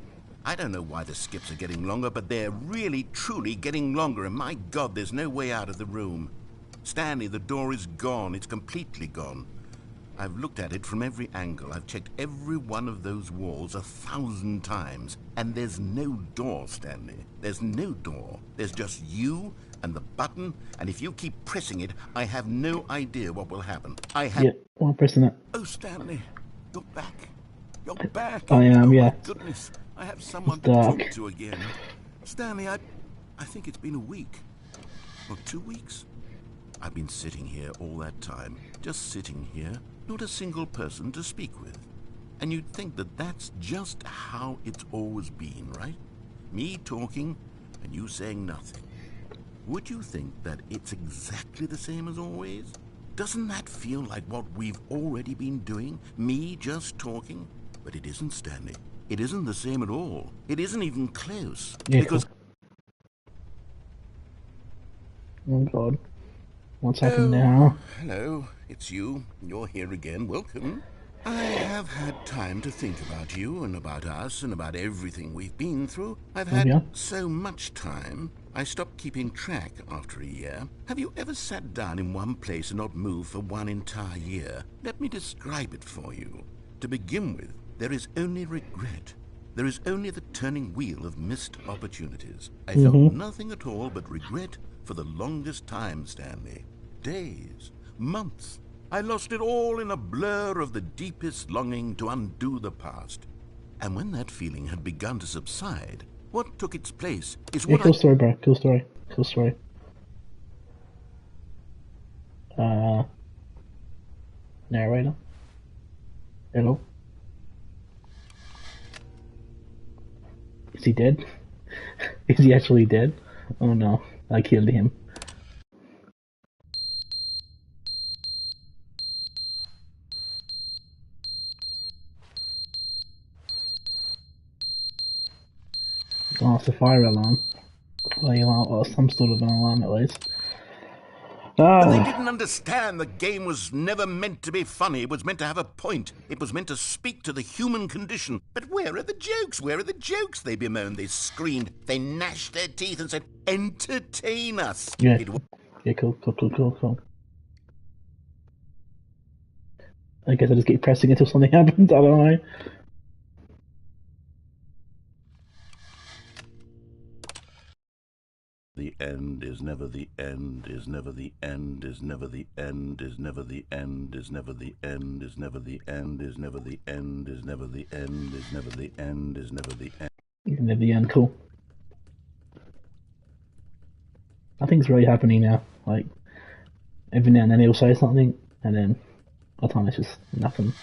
I don't know why the skips are getting longer, but they're really, truly getting longer, and my God, there's no way out of the room. Stanley, the door is gone. It's completely gone. I've looked at it from every angle. I've checked every one of those walls 1,000 times, and there's no door, Stanley. There's no door. There's just you and the button, and if you keep pressing it, I have no idea what will happen. I have... Yeah, I'm pressing it. Oh, Stanley, you're back. You're back. I am, oh, yeah. My goodness, I have someone to Dark. talk to again. Stanley, I think it's been a week. Or 2 weeks. I've been sitting here all that time, just sitting here, not a single person to speak with. And you'd think that that's just how it's always been, right? Me talking and you saying nothing. Would you think that it's exactly the same as always? Doesn't that feel like what we've already been doing? Me just talking? But it isn't, Stanley. It isn't the same at all. It isn't even close. Yeah, because... Cool. Oh, God. What's happened now? Hello, it's you. You're here again. Welcome. I have had time to think about you and about us and about everything we've been through. I've had so much time. I stopped keeping track after a year. Have you ever sat down in one place and not moved for one entire year? Let me describe it for you. To begin with, there is only regret. There is only the turning wheel of missed opportunities. I felt nothing at all but regret for the longest time, Stanley. Days, months. I lost it all in a blur of the deepest longing to undo the past. And when that feeling had begun to subside, what took its place is what cool story, bro. Cool story. Cool story. Narrator. Hello. Is he dead? Is he actually dead? Oh no, I killed him. Oh, it's a fire alarm. Or some sort of an alarm at least. But they didn't understand the game was never meant to be funny. It was meant to have a point. It was meant to speak to the human condition. But where are the jokes? Where are the jokes? They bemoaned, they screamed, they gnashed their teeth and said, entertain us. Yeah, yeah, cool. I guess I just keep pressing until something happens, I don't know. The end is never the end, is never the end, is never the end, is never the end, is never the end, is never the end, is never the end, is never the end, is never the end, is never the end. Never the end, cool. Nothing's really happening now. Like, every now and then he'll say something, and then by the time it's just nothing.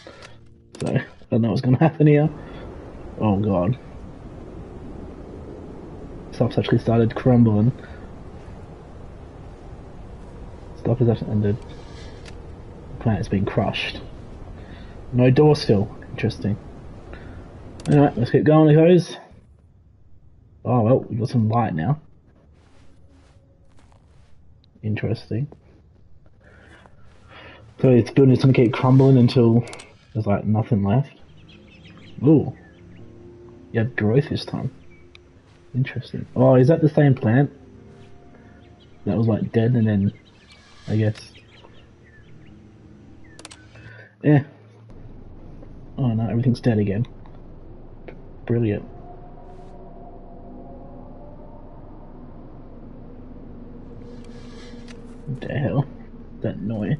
So, I don't know what's going to happen here. Oh god. Stuff's actually started crumbling. Stuff has actually ended. The planet's been crushed. No door still. Interesting. Anyway, let's get going, guys. Oh well, we've got some light now. Interesting. So it's building, it's gonna keep crumbling until there's like nothing left. Ooh. You have growth this time. Interesting. Oh, is that the same plant? That was like dead and then, I guess. Yeah. Oh no, everything's dead again. Brilliant. What the hell? That noise.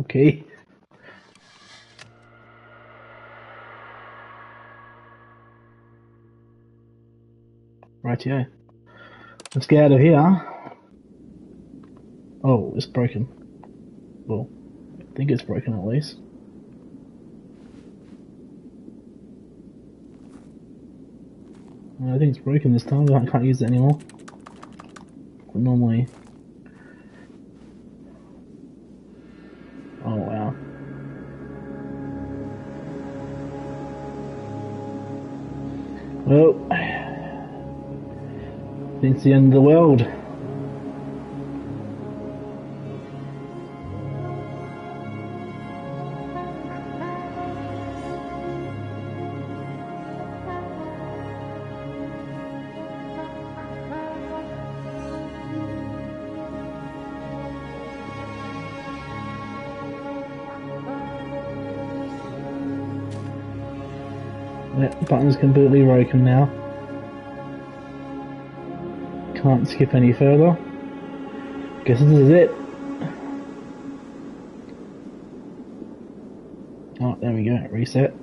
Okay. Rightio. Let's get out of here. Oh, it's broken. Well, I think it's broken at least. I think it's broken this time. I can't use it anymore. But normally. Oh wow. Well, it's the end of the world. That button's completely broken now. Can't skip any further. Guess this is it. Oh, there we go. Reset.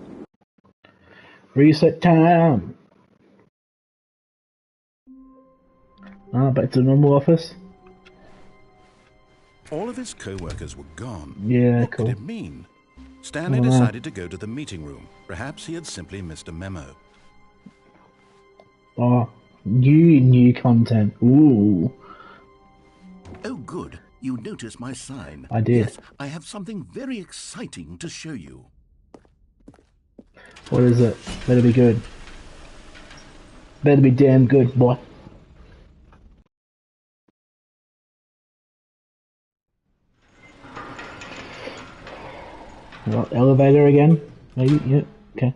Reset time! Ah, back to the normal office. All of his co-workers were gone. Yeah, what cool. could it mean? Stanley decided to go to the meeting room. Perhaps he had simply missed a memo. Oh, new content. Ooh. Oh, good. You noticed my sign. I did. Yes, I have something very exciting to show you. What is it? Better be good. Better be damn good, boy. What, elevator again? Maybe? Yeah, okay.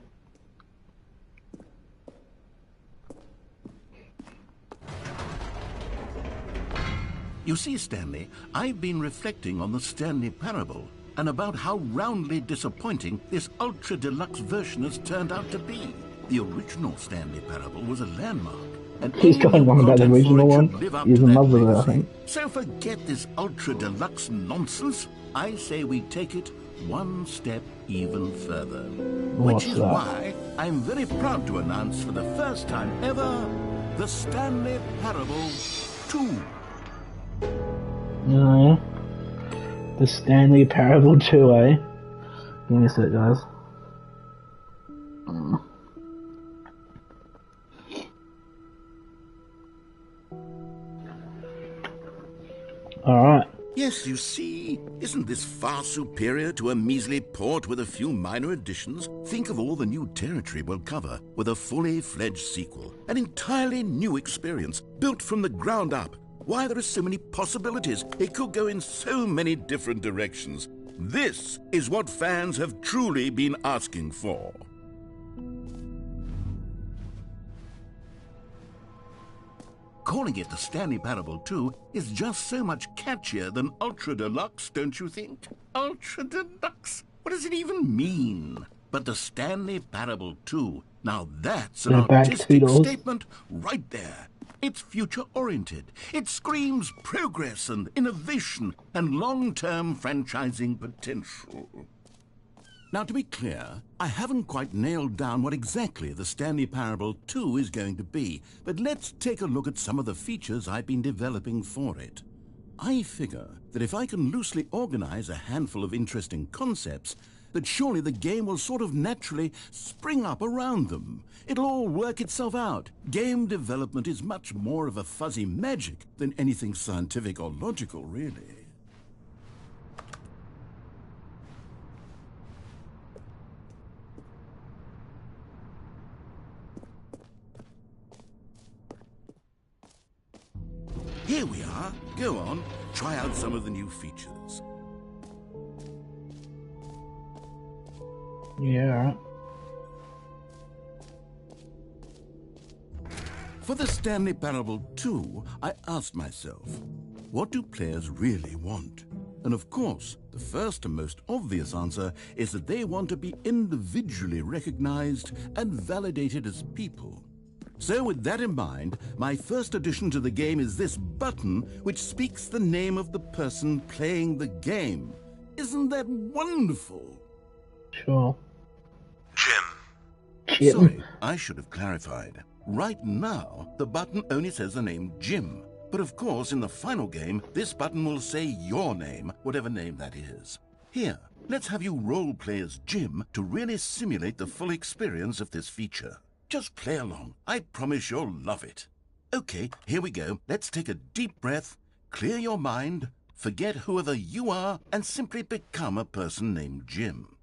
You see, Stanley, I've been reflecting on the Stanley Parable and about how roundly disappointing this Ultra Deluxe version has turned out to be. The original Stanley Parable was a landmark. And He's going on about the original one. He's in love with it, I think. So forget this Ultra Deluxe nonsense. I say we take it one step even further. Which is why I'm very proud to announce for the first time ever the Stanley Parable 2. Oh, yeah. The Stanley Parable 2, eh? Yes, it does. Alright. Yes, you see, isn't this far superior to a measly port with a few minor additions? Think of all the new territory we'll cover with a fully fledged sequel. An entirely new experience, built from the ground up. Why, there are so many possibilities. It could go in so many different directions. This is what fans have truly been asking for. Calling it the Stanley Parable 2 is just so much catchier than Ultra Deluxe, don't you think? Ultra Deluxe? What does it even mean? But the Stanley Parable 2, now that's an artistic statement right there. It's future-oriented. It screams progress and innovation and long-term franchising potential. Now, to be clear, I haven't quite nailed down what exactly the Stanley Parable 2 is going to be, but let's take a look at some of the features I've been developing for it. I figure that if I can loosely organize a handful of interesting concepts, that surely the game will sort of naturally spring up around them. It'll all work itself out. Game development is much more of a fuzzy magic than anything scientific or logical, really. Here we are. Go on, try out some of the new features. Yeah, alright. For the Stanley Parable 2, I asked myself, what do players really want? And of course, the first and most obvious answer is that they want to be individually recognized and validated as people. So with that in mind, my first addition to the game is this button which speaks the name of the person playing the game. Isn't that wonderful? Sure. Jim. Sorry, I should have clarified. Right now, the button only says the name Jim. But of course, in the final game, this button will say your name, whatever name that is. Here, let's have you role-play as Jim to really simulate the full experience of this feature. Just play along. I promise you'll love it. Okay, here we go. Let's take a deep breath, clear your mind, forget whoever you are, and simply become a person named Jim.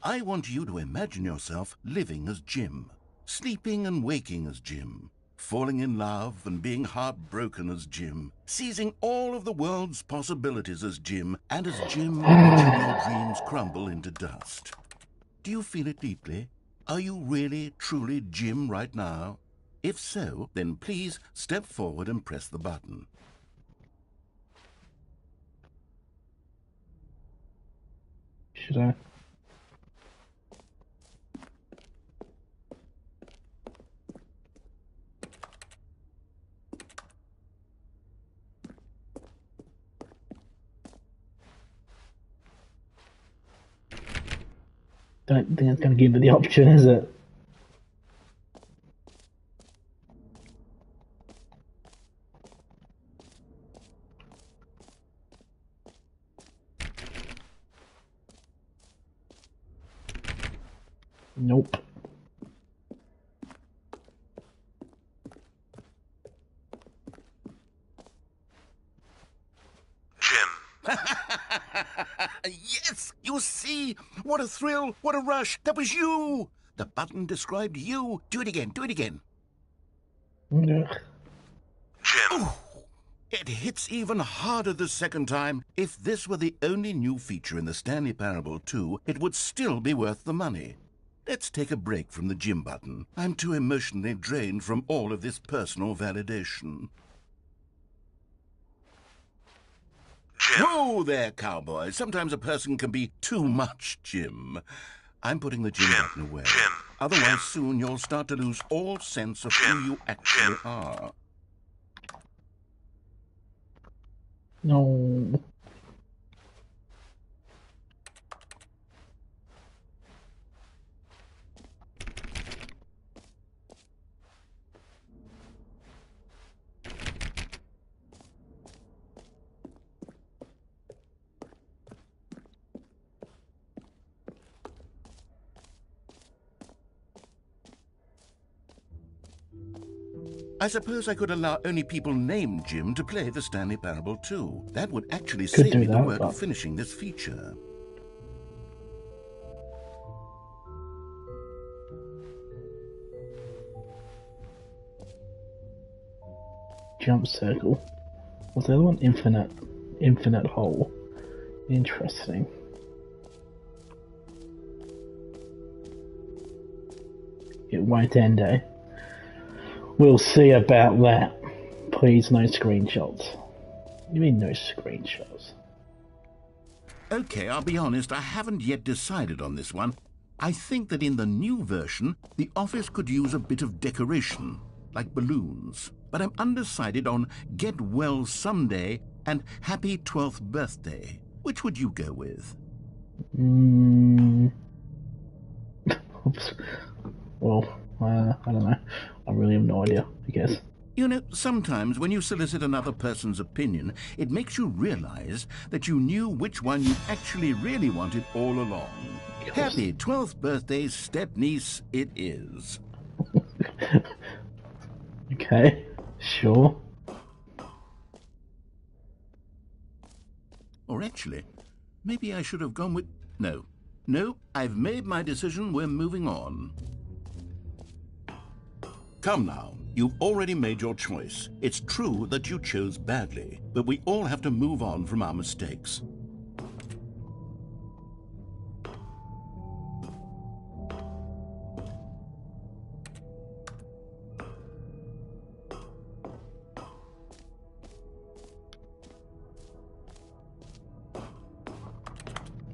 I want you to imagine yourself living as Jim, sleeping and waking as Jim, falling in love and being heartbroken as Jim, seizing all of the world's possibilities as Jim, and as Jim watching your dreams crumble into dust. Do you feel it deeply? Are you really, truly Jim right now? If so, then please step forward and press the button. Should I? Don't think it's going to give me the option, is it? Nope. Jim. Yes! You see? What a thrill! What a rush! That was you! The button described you. Do it again. Do it again. Yeah. Jim. Ooh, it hits even harder the second time. If this were the only new feature in the Stanley Parable 2, it would still be worth the money. Let's take a break from the Jim button. I'm too emotionally drained from all of this personal validation. Jim. Whoa there, cowboy. Sometimes a person can be too much Jim. I'm putting the Jim button away. Jim. Otherwise, Jim. soon you'll start to lose all sense of Jim. who you actually Jim. are. No. I suppose I could allow only people named Jim to play the Stanley Parable 2. That would actually Could save do me the that, work but- of finishing this feature. Jump circle. What's the other one? Infinite hole. Interesting. It won't end, eh? We'll see about that. Please, no screenshots. You mean no screenshots? Okay, I'll be honest, I haven't yet decided on this one. I think that in the new version, the office could use a bit of decoration, like balloons. But I'm undecided on Get Well Someday and Happy 12th Birthday. Which would you go with? Oops. Well, I don't know. I really have no idea, I guess. You know, sometimes when you solicit another person's opinion, it makes you realize that you knew which one you actually really wanted all along. Happy 12th birthday, step-niece, it is. Okay, sure. Or actually, maybe I should have gone with... No, I've made my decision, we're moving on. Come now, You've already made your choice. It's true that you chose badly, but we all have to move on from our mistakes.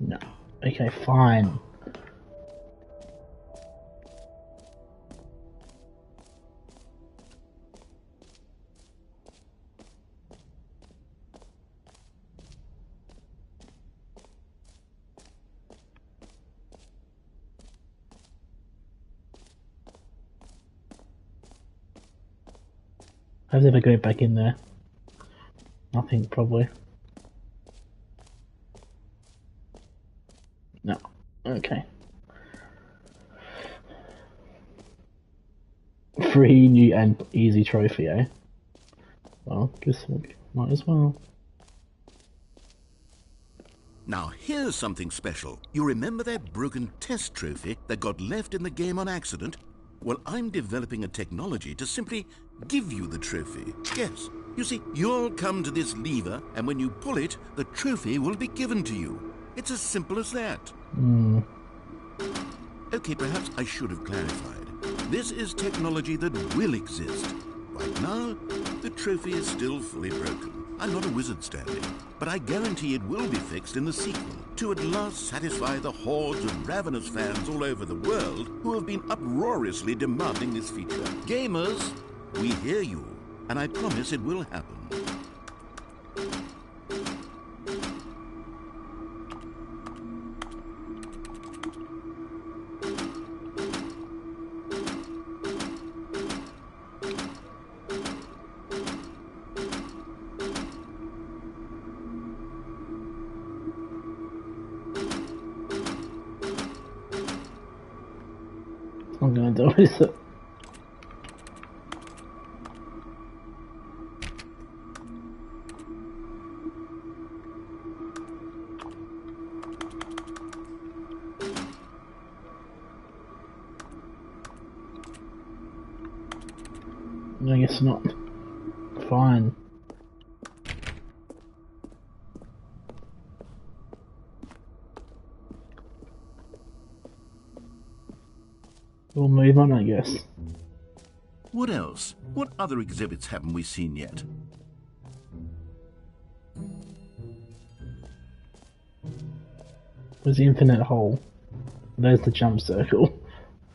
No. Okay, fine. I've never go back in there. Nothing, probably. No. Okay. Free, new, and easy trophy, eh? Well, guess we might as well. Now here's something special. You remember that broken test trophy that got left in the game on accident? Well, I'm developing a technology to simply give you the trophy. Yes. You see, you'll come to this lever, and when you pull it, the trophy will be given to you. It's as simple as that. Okay, perhaps I should have clarified. This is technology that will exist. Right now, the trophy is still fully broken. I'm not a wizard, Stanley, but I guarantee it will be fixed in the sequel to at last satisfy the hordes of ravenous fans all over the world who have been uproariously demanding this feature. Gamers, we hear you, and I promise it will happen. I'm gonna do it. I guess not. Fine. We'll move on, I guess. What else? What other exhibits haven't we seen yet? Where's the infinite hole? There's the jump circle.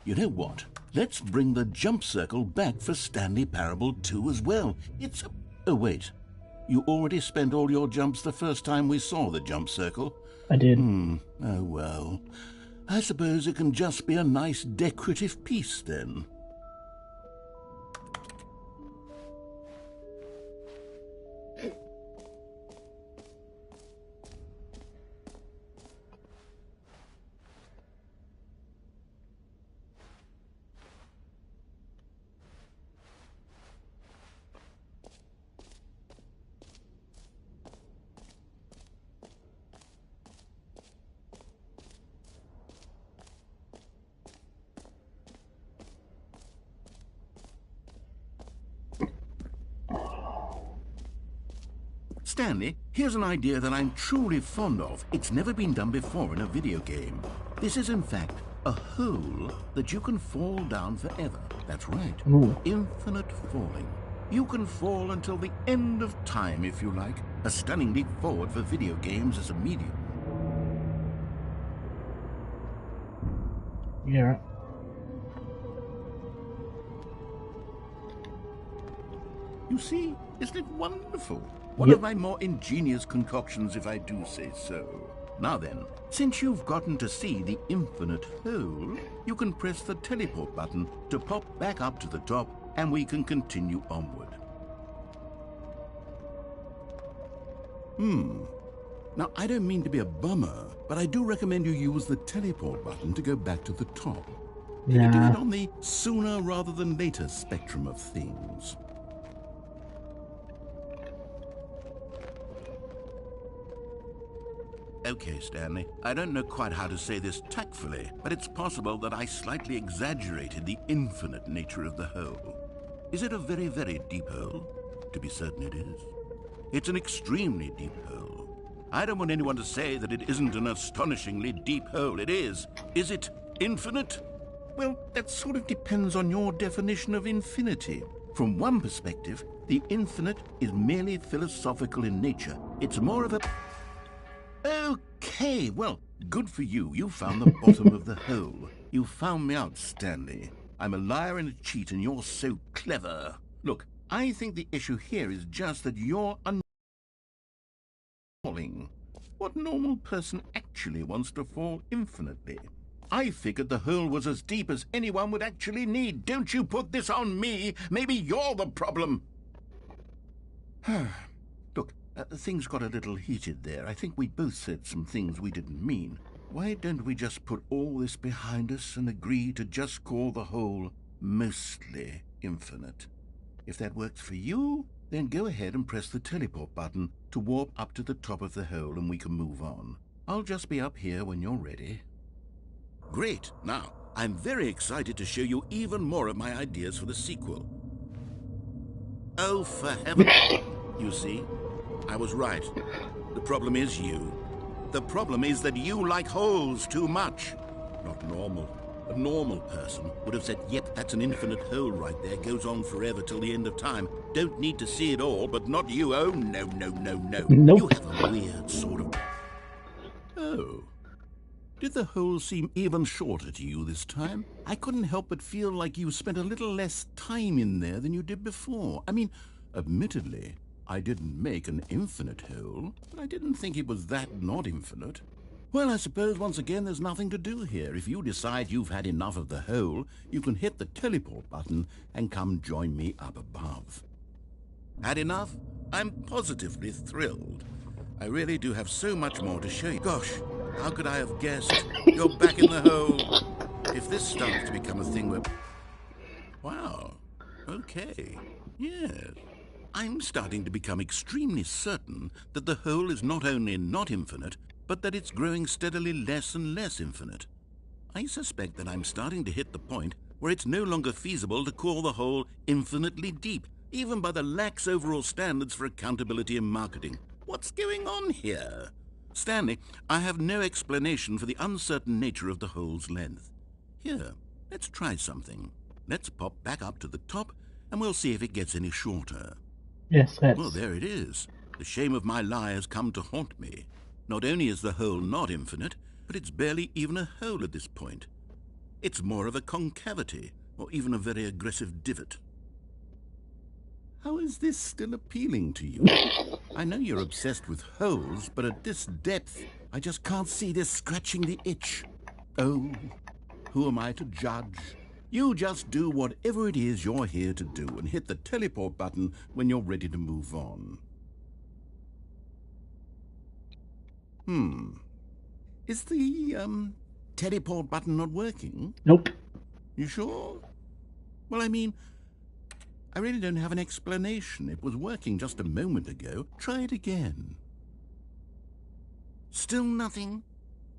You know what? Let's bring the jump circle back for Stanley Parable 2 as well. It's a... Oh, wait. You already spent all your jumps the first time we saw the jump circle? I did. Oh, well. I suppose it can just be a nice decorative piece, then. Stanley, here's an idea that I'm truly fond of. It's never been done before in a video game. This is, in fact, a hole that you can fall down forever. That's right. Ooh. Infinite falling. You can fall until the end of time, if you like. A stunning leap forward for video games as a medium. Yeah. You see, isn't it wonderful? One of my more ingenious concoctions, if I do say so. Now then, since you've gotten to see the infinite hole, you can press the teleport button to pop back up to the top, and we can continue onward. Now, I don't mean to be a bummer, but I do recommend you use the teleport button to go back to the top. Maybe do it on the sooner rather than later spectrum of things. Okay, Stanley, I don't know quite how to say this tactfully, but it's possible that I slightly exaggerated the infinite nature of the hole. Is it a very, very deep hole? To be certain it is. It's an extremely deep hole. I don't want anyone to say that it isn't an astonishingly deep hole. It is. Is it infinite? Well, that sort of depends on your definition of infinity. From one perspective, the infinite is merely philosophical in nature. It's more of a... Okay, well, good for you. You found the bottom of the hole. You found me out, Stanley. I'm a liar and a cheat, and you're so clever. Look, I think the issue here is just that you're falling. What normal person actually wants to fall infinitely? I figured the hole was as deep as anyone would actually need. Don't you put this on me. Maybe you're the problem. Look, things got a little heated there. I think we both said some things we didn't mean. Why don't we just put all this behind us and agree to just call the hole mostly infinite? If that works for you, then go ahead and press the teleport button to warp up to the top of the hole and we can move on. I'll just be up here when you're ready. Great. Now, I'm very excited to show you even more of my ideas for the sequel. Oh, for heaven. You see, I was right. The problem is you. The problem is that you like holes too much. Not normal. A normal person would have said, yep, that's an infinite hole right there. Goes on forever till the end of time. Don't need to see it all, but not you. Oh, no, no, no, no. Nope. You have a weird sort of... Oh. Did the hole seem even shorter to you this time? I couldn't help but feel like you spent a little less time in there than you did before. I mean, admittedly, I didn't make an infinite hole, but I didn't think it was that not infinite. Well, I suppose once again there's nothing to do here. If you decide you've had enough of the hole, you can hit the teleport button and come join me up above. Had enough? I'm positively thrilled. I really do have so much more to show you. Gosh, how could I have guessed? You're back in the hole. If this starts to become a thing where... Wow. Okay. Yes. I'm starting to become extremely certain that the hole is not only not infinite, but that it's growing steadily less and less infinite. I suspect that I'm starting to hit the point where it's no longer feasible to call the hole infinitely deep, even by the lax overall standards for accountability and marketing. What's going on here? Stanley, I have no explanation for the uncertain nature of the hole's length. Here, let's try something. Let's pop back up to the top, and we'll see if it gets any shorter. Yes, let's. Well, there it is. The shame of my lie has come to haunt me. Not only is the hole not infinite, but it's barely even a hole at this point. It's more of a concavity, or even a very aggressive divot. How is this still appealing to you? I know you're obsessed with holes, but at this depth, I just can't see this scratching the itch. Oh, who am I to judge? You just do whatever it is you're here to do and hit the teleport button when you're ready to move on. Is the, teleport button not working? Nope. You sure? Well, I mean, I really don't have an explanation. It was working just a moment ago. Try it again. Still nothing?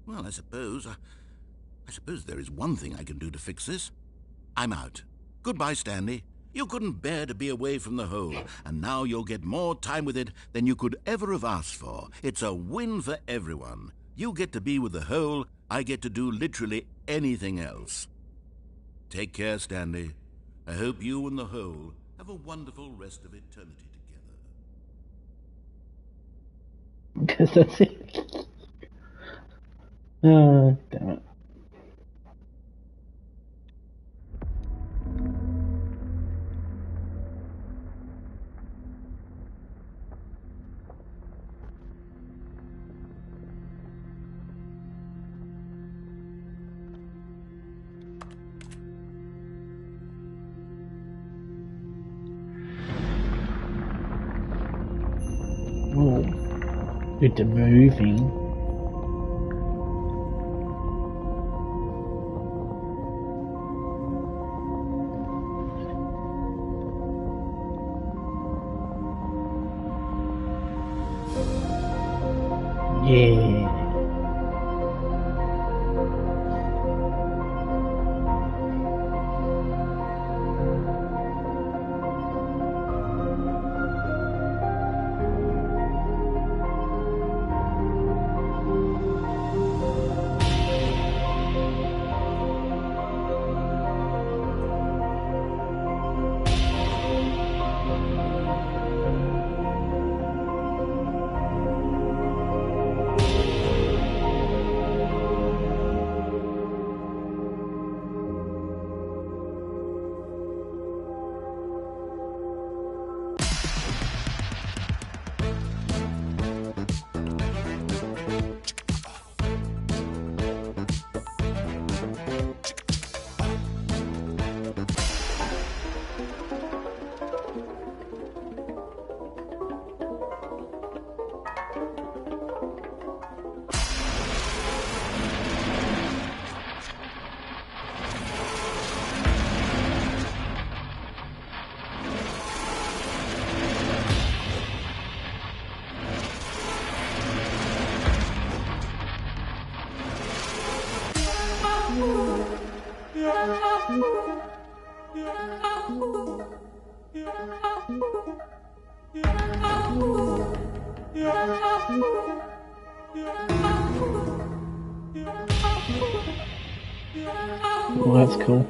Well, I suppose there is one thing I can do to fix this. I'm out. Goodbye, Stanley. You couldn't bear to be away from the hole, and now you'll get more time with it than you could ever have asked for. It's a win for everyone. You get to be with the hole, I get to do literally anything else. Take care, Stanley. I hope you and the hole have a wonderful rest of eternity together. Because that's it. Oh, damn it. Oh, with the moving. Yeah. Well, that's cool.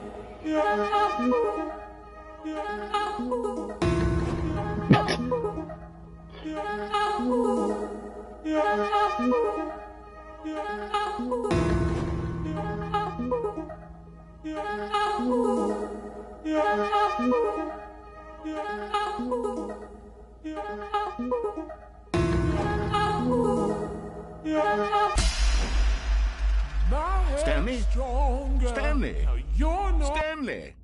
Stanley? Stanley? Stanley!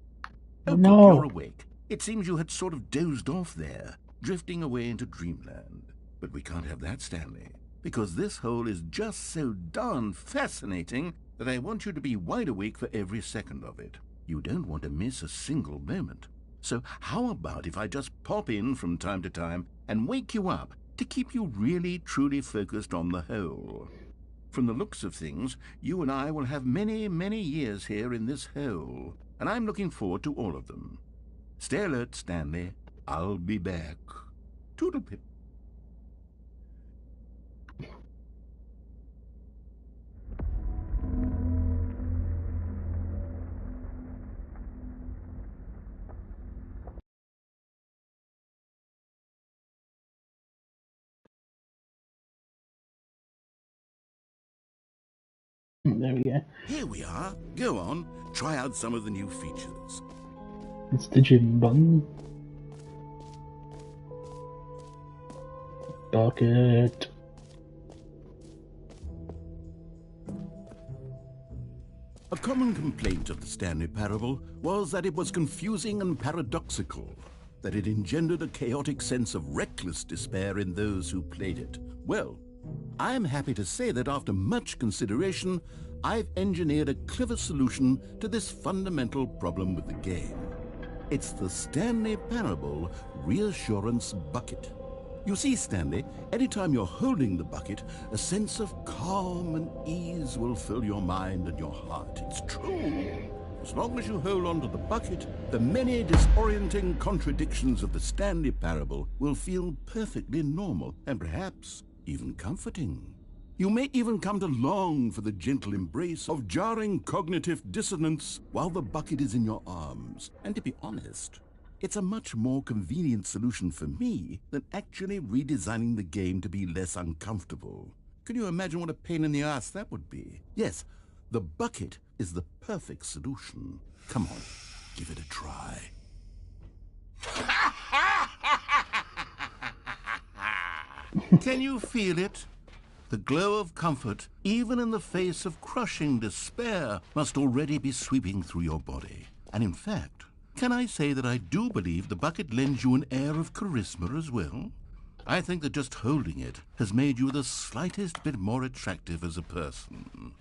Oh, No. good, you're awake. It seems you had sort of dozed off there, drifting away into dreamland. But we can't have that, Stanley, because this hole is just so darn fascinating that I want you to be wide awake for every second of it. You don't want to miss a single moment. So how about if I just pop in from time to time and wake you up to keep you really, truly focused on the hole? From the looks of things, you and I will have many, many years here in this hole, and I'm looking forward to all of them. Stay alert, Stanley. I'll be back. Toodle-pip. There we go. Here we are. Go on. Try out some of the new features. It's the gym button. Bucket. A common complaint of the Stanley Parable was that it was confusing and paradoxical, that it engendered a chaotic sense of reckless despair in those who played it. Well, I am happy to say that after much consideration, I've engineered a clever solution to this fundamental problem with the game. It's the Stanley Parable Reassurance Bucket. You see, Stanley, anytime you're holding the bucket, a sense of calm and ease will fill your mind and your heart. It's true. As long as you hold on to the bucket, the many disorienting contradictions of the Stanley Parable will feel perfectly normal and perhaps even comforting. You may even come to long for the gentle embrace of jarring cognitive dissonance while the bucket is in your arms. And to be honest, it's a much more convenient solution for me than actually redesigning the game to be less uncomfortable. Can you imagine what a pain in the ass that would be? Yes, the bucket is the perfect solution. Come on, give it a try. Can you feel it? The glow of comfort, even in the face of crushing despair, must already be sweeping through your body. And in fact, can I say that I do believe the bucket lends you an air of charisma as well? I think that just holding it has made you the slightest bit more attractive as a person.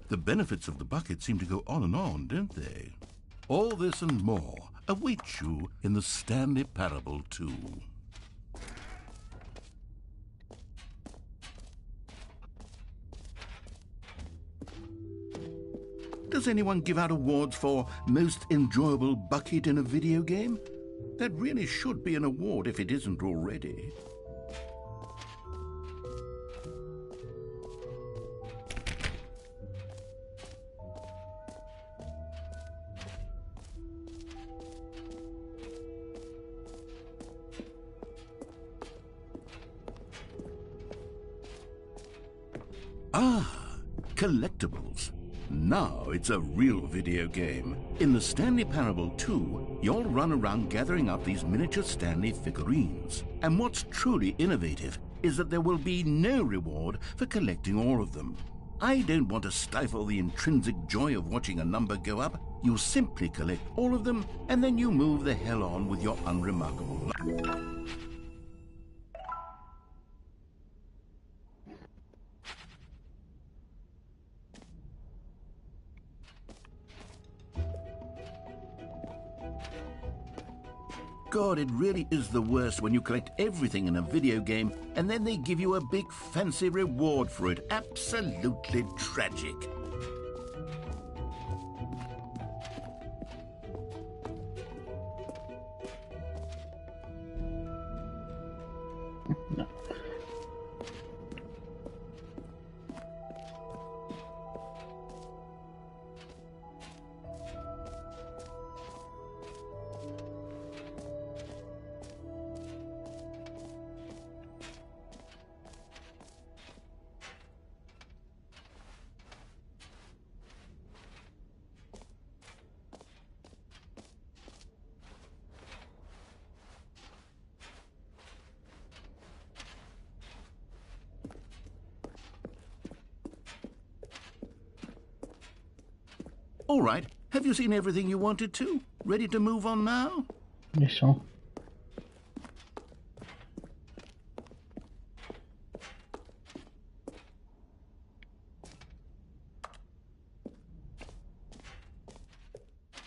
The benefits of the bucket seem to go on, don't they? All this and more await you in the Stanley Parable 2. Does anyone give out awards for most enjoyable bucket in a video game? That really should be an award if it isn't already. Ah, collectibles. Now it's a real video game. In the Stanley Parable 2, you'll run around gathering up these miniature Stanley figurines. And what's truly innovative is that there will be no reward for collecting all of them. I don't want to stifle the intrinsic joy of watching a number go up. You simply collect all of them, and then you move the hell on with your unremarkable life. God, it really is the worst when you collect everything in a video game and then they give you a big fancy reward for it. Absolutely tragic. All right. Have you seen everything you wanted to? Ready to move on now? Yeah, sure.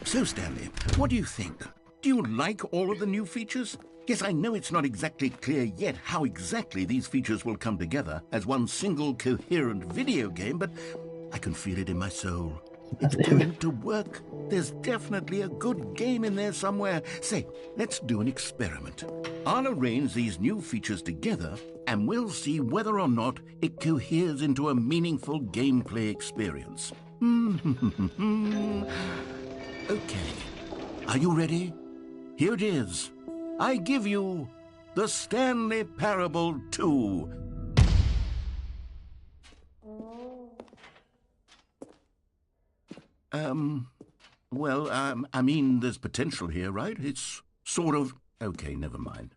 So, Stanley, what do you think? Do you like all of the new features? Yes, I know it's not exactly clear yet how exactly these features will come together as one single coherent video game, but I can feel it in my soul. It's going to work. There's definitely a good game in there somewhere. Say, let's do an experiment. I'll arrange these new features together, and we'll see whether or not it coheres into a meaningful gameplay experience. Okay. Are you ready? Here it is. I give you the Stanley Parable 2. I mean, there's potential here, right? It's sort of... Okay, never mind.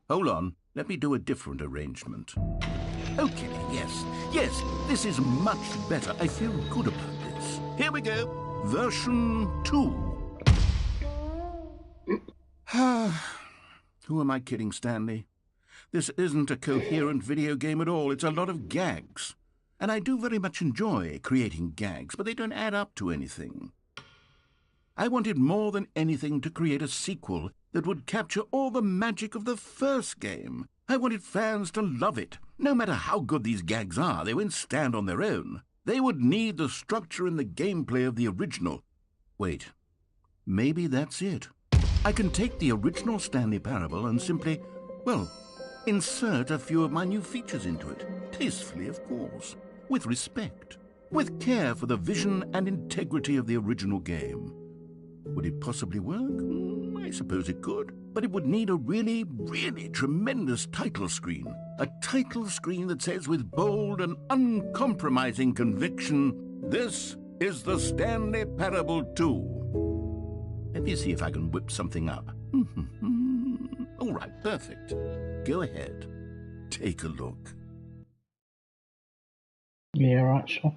Hold on. Let me do a different arrangement. Okay, yes, this is much better. I feel good about this. Here we go. Version 2. Who am I kidding, Stanley? This isn't a coherent video game at all. It's a lot of gags. And I do very much enjoy creating gags, but they don't add up to anything. I wanted more than anything to create a sequel that would capture all the magic of the first game. I wanted fans to love it. No matter how good these gags are, they won't stand on their own. They would need the structure and the gameplay of the original. Wait, maybe that's it. I can take the original Stanley Parable and simply, well, insert a few of my new features into it. Tastefully, of course. With respect. With care for the vision and integrity of the original game. Would it possibly work? I suppose it could. But it would need a really, really tremendous title screen. A title screen that says with bold and uncompromising conviction, "This is the Stanley Parable 2." Let me see if I can whip something up. All right, perfect. Go ahead. Take a look. Yeah, right, sure.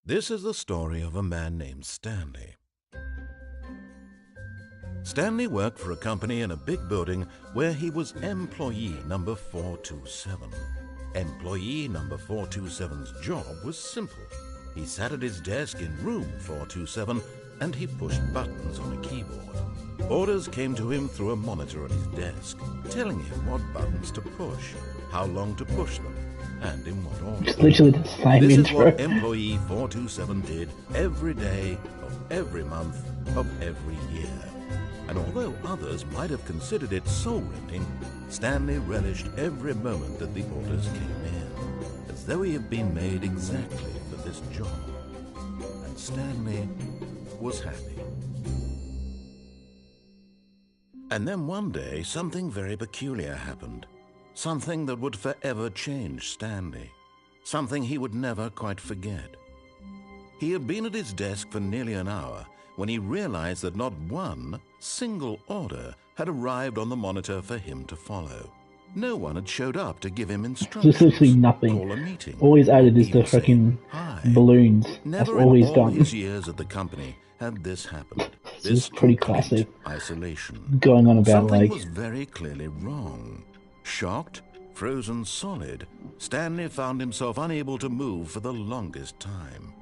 This is the story of a man named Stanley. Stanley worked for a company in a big building where he was employee number 427. Employee number 427's job was simple. He sat at his desk in room 427 and he pushed buttons on a keyboard. Orders came to him through a monitor on his desk, telling him what buttons to push, how long to push them, and in what order. It's literally the same This intro. is what employee 427 did every day of every month of every year. And although others might have considered it soul-rending, Stanley relished every moment that the orders came in, as though he had been made exactly for this job. And Stanley was happy. And then one day, something very peculiar happened. Something that would forever change Stanley. Something he would never quite forget. He had been at his desk for nearly an hour when he realized that not one single order had arrived on the monitor for him to follow. No one had showed up to give him instructions. There's literally nothing. Call a meeting. All he's added is the Even say fucking hi. balloons. That's Never all in he's all done. his years at the company had this happened. This is pretty complete classic. isolation. Going on about Something like was very clearly wrong. Shocked, frozen solid, Stanley found himself unable to move for the longest time.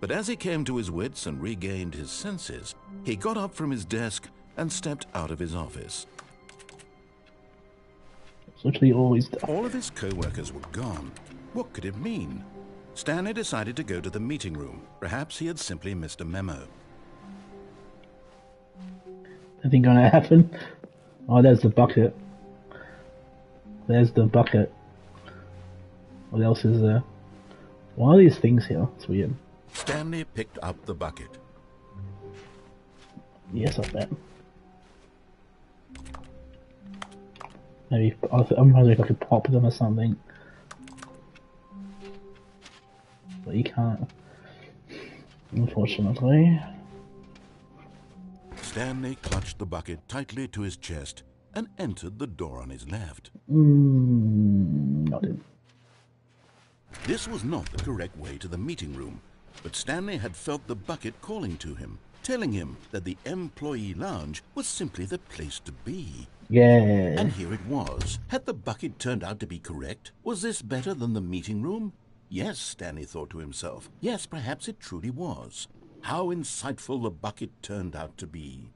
But as he came to his wits and regained his senses, he got up from his desk and stepped out of his office. it's literally all he's done. All of his co-workers were gone. What could it mean? Stanley decided to go to the meeting room. Perhaps he had simply missed a memo. Anything gonna happen? Oh, there's the bucket. There's the bucket. What else is there? Why are these things here? It's weird. Stanley picked up the bucket. Yes, I bet. Maybe I'm wondering if I could pop them or something. But you can't. Unfortunately. Stanley clutched the bucket tightly to his chest and entered the door on his left. Nodded. This was not the correct way to the meeting room, but Stanley had felt the bucket calling to him, telling him that the employee lounge was simply the place to be. Yeah. And here it was. Had the bucket turned out to be correct? Was this better than the meeting room? Yes, Stanley thought to himself. Yes, perhaps it truly was. How insightful the bucket turned out to be.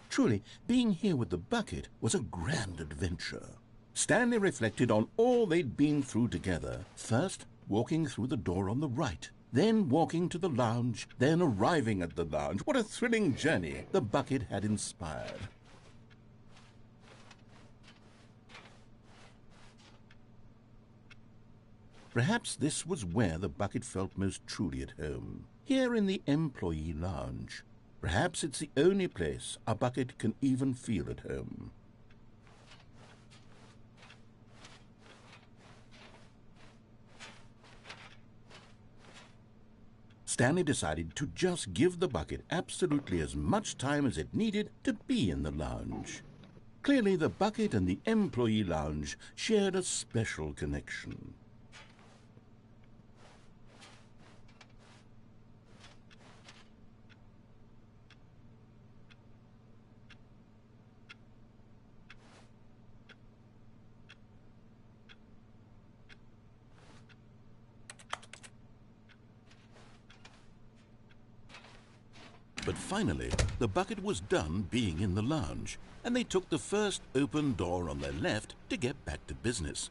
Truly, being here with the bucket was a grand adventure. Stanley reflected on all they'd been through together. First, walking through the door on the right. Then walking to the lounge. Then arriving at the lounge. What a thrilling journey the bucket had inspired. Perhaps this was where the bucket felt most truly at home. Here in the employee lounge. Perhaps it's the only place a bucket can even feel at home. Stanley decided to just give the bucket absolutely as much time as it needed to be in the lounge. Clearly, the bucket and the employee lounge shared a special connection. But finally, the bucket was done being in the lounge, and they took the first open door on their left to get back to business.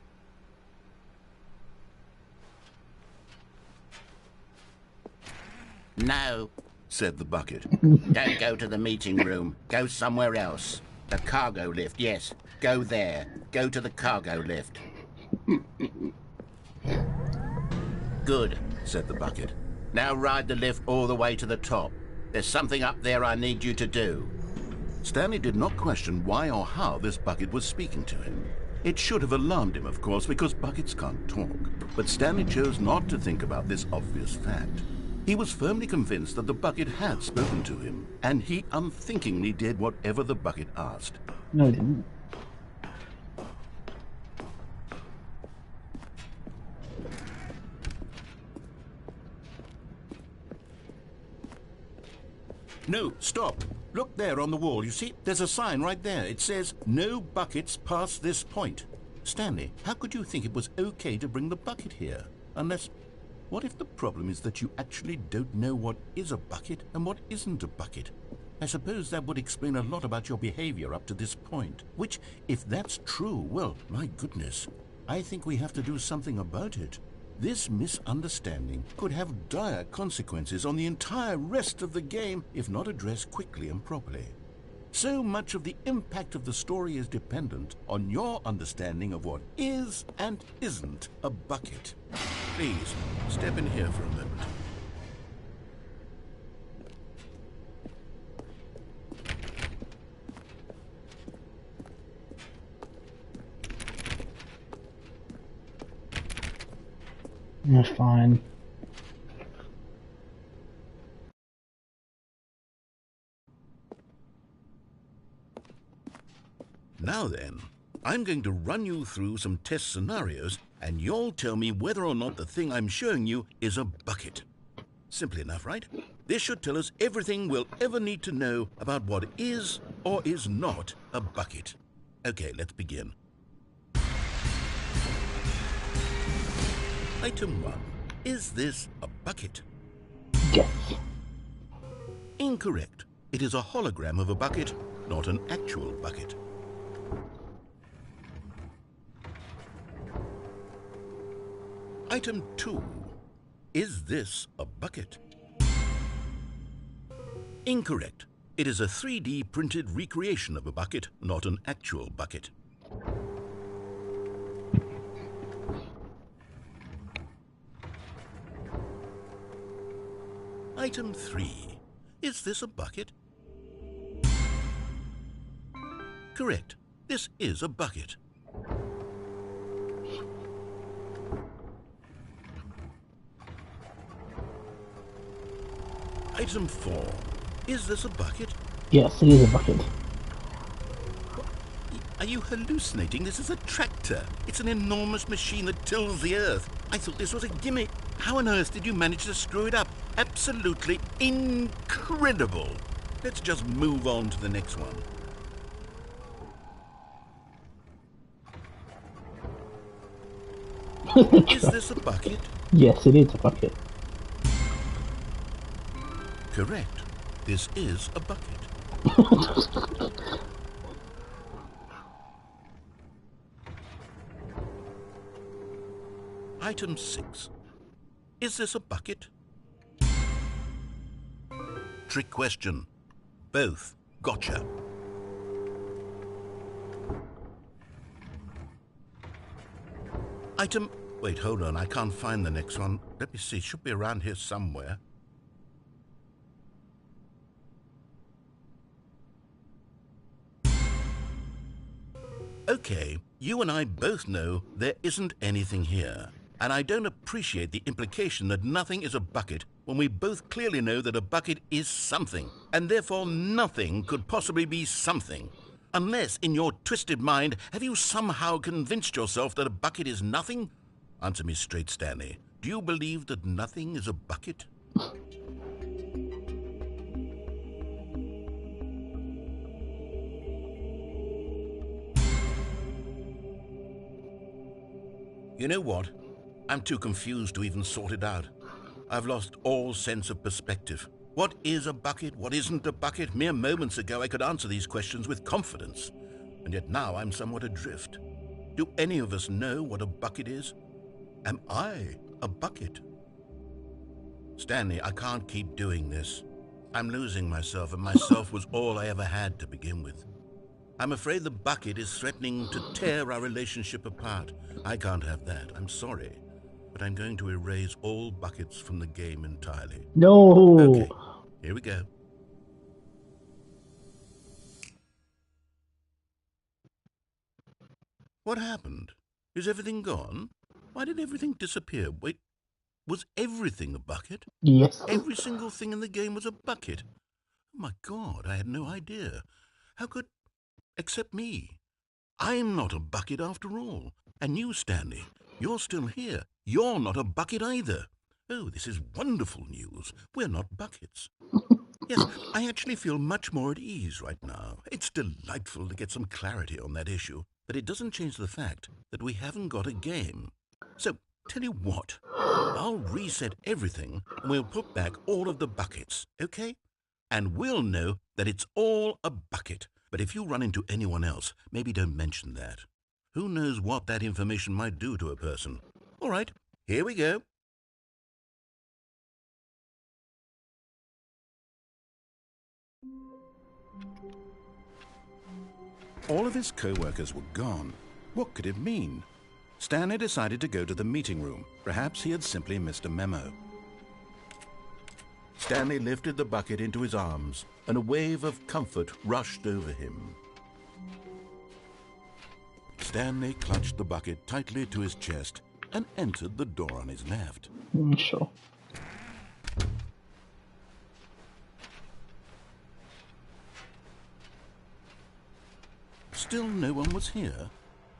No, said the bucket. don't go to the meeting room. Go somewhere else. The cargo lift, yes. Go there. Go to the cargo lift. Good, said the bucket. now ride the lift all the way to the top. There's something up there I need you to do. Stanley did not question why or how this bucket was speaking to him. It should have alarmed him, of course, because buckets can't talk. But Stanley chose not to think about this obvious fact. He was firmly convinced that the bucket had spoken to him, and he unthinkingly did whatever the bucket asked. No, it didn't. No, stop. Look there on the wall. You see, there's a sign right there. It says, "No buckets past this point." Stanley, how could you think it was okay to bring the bucket here? Unless, what if the problem is that you actually don't know what is a bucket and what isn't a bucket? I suppose that would explain a lot about your behavior up to this point. Which, if that's true, well, my goodness, I think we have to do something about it. This misunderstanding could have dire consequences on the entire rest of the game if not addressed quickly and properly. So much of the impact of the story is dependent on your understanding of what is and isn't a bucket. Please, step in here for a moment. That's fine. Now then, I'm going to run you through some test scenarios, and you'll tell me whether or not the thing I'm showing you is a bucket. Simple enough, right? This should tell us everything we'll ever need to know about what is or is not a bucket. Okay, let's begin. Item 1. Is this a bucket? Yes. Incorrect. It is a hologram of a bucket, not an actual bucket. Item 2. Is this a bucket? Incorrect. It is a 3D printed recreation of a bucket, not an actual bucket. Item 3. Is this a bucket? Correct. This is a bucket. Item 4. Is this a bucket? Yes, it is a bucket. Are you hallucinating? This is a tractor. It's an enormous machine that tills the earth. I thought this was a gimmick. How on earth did you manage to screw it up? Absolutely incredible. Let's just move on to the next one. Is this a bucket? Yes, it is a bucket. Correct. This is a bucket. Item 6. Is this a bucket? Trick question. Both. Gotcha. Item... Wait, hold on. I can't find the next one. Let me see. It should be around here somewhere. Okay, you and I both know there isn't anything here. And I don't appreciate the implication that nothing is a bucket when we both clearly know that a bucket is something, and therefore nothing could possibly be something. Unless, in your twisted mind, have you somehow convinced yourself that a bucket is nothing? Answer me straight, Stanley. Do you believe that nothing is a bucket? You know what? I'm too confused to even sort it out. I've lost all sense of perspective. What is a bucket? What isn't a bucket? Mere moments ago I could answer these questions with confidence. And yet now I'm somewhat adrift. Do any of us know what a bucket is? Am I a bucket? Stanley, I can't keep doing this. I'm losing myself, and myself was all I ever had to begin with. I'm afraid the bucket is threatening to tear our relationship apart. I can't have that. I'm sorry. But I'm going to erase all buckets from the game entirely. No! Okay, here we go. What happened? Is everything gone? Why did everything disappear? Wait, was everything a bucket? Yes. Every single thing in the game was a bucket. Oh my God, I had no idea. How could... Except me. I'm not a bucket after all. And you, Stanley, you're still here. You're not a bucket either. Oh, this is wonderful news. We're not buckets. Yes, I actually feel much more at ease right now. It's delightful to get some clarity on that issue. But it doesn't change the fact that we haven't got a game. So, tell you what. I'll reset everything and we'll put back all of the buckets, okay? And we'll know that it's all a bucket. But if you run into anyone else, maybe don't mention that. Who knows what that information might do to a person? All right, here we go. All of his co-workers were gone. What could it mean? Stanley decided to go to the meeting room. Perhaps he had simply missed a memo. Stanley lifted the bucket into his arms, and a wave of comfort rushed over him. Stanley clutched the bucket tightly to his chest and entered the door on his left. Sure. Still no one was here.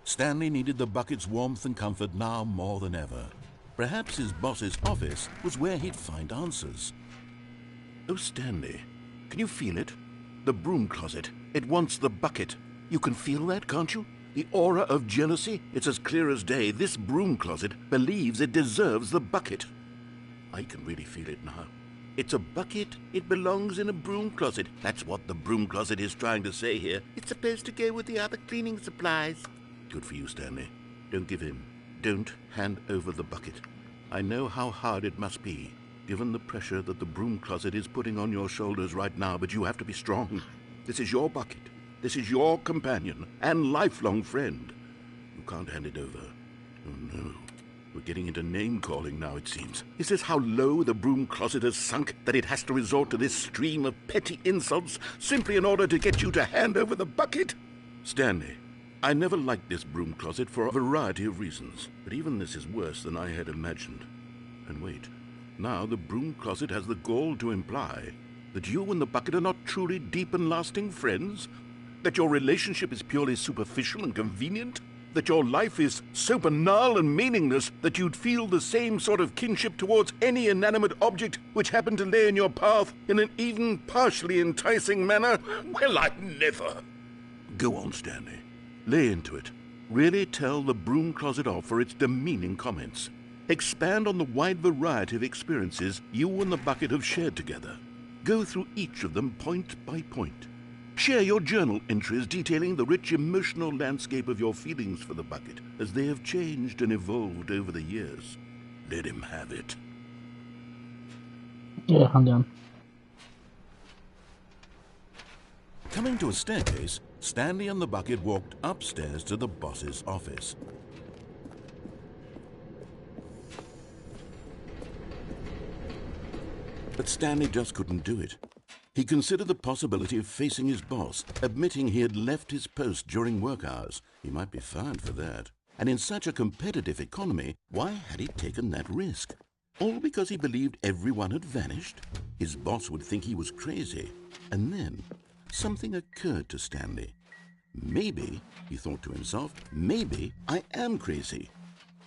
Stanley needed the bucket's warmth and comfort now more than ever. Perhaps his boss's office was where he'd find answers. Oh, Stanley, can you feel it? The broom closet. It wants the bucket. You can feel that, can't you? The aura of jealousy? It's as clear as day. This broom closet believes it deserves the bucket. I can really feel it now. It's a bucket. It belongs in a broom closet. That's what the broom closet is trying to say here. It's supposed to go with the other cleaning supplies. Good for you, Stanley. Don't give in. Don't hand over the bucket. I know how hard it must be, given the pressure that the broom closet is putting on your shoulders right now, but you have to be strong. This is your bucket. This is your companion and lifelong friend. You can't hand it over. Oh, no. We're getting into name-calling now, it seems. Is this how low the broom closet has sunk, that it has to resort to this stream of petty insults simply in order to get you to hand over the bucket? Stanley, I never liked this broom closet for a variety of reasons, but even this is worse than I had imagined. And wait, now the broom closet has the gall to imply that you and the bucket are not truly deep and lasting friends? That your relationship is purely superficial and convenient? That your life is so banal and meaningless that you'd feel the same sort of kinship towards any inanimate object which happened to lay in your path in an even partially enticing manner? Well, I never. Go on, Stanley. Lay into it. Really tell the broom closet off for its demeaning comments. Expand on the wide variety of experiences you and the bucket have shared together. Go through each of them point by point. Share your journal entries detailing the rich emotional landscape of your feelings for the bucket as they have changed and evolved over the years. Let him have it. Yeah, I'm down. Coming to a staircase, Stanley and the bucket walked upstairs to the boss's office. But Stanley just couldn't do it. He considered the possibility of facing his boss, admitting he had left his post during work hours. He might be fined for that. And in such a competitive economy, why had he taken that risk? All because he believed everyone had vanished? His boss would think he was crazy. And then something occurred to Stanley. Maybe, he thought to himself, maybe I am crazy.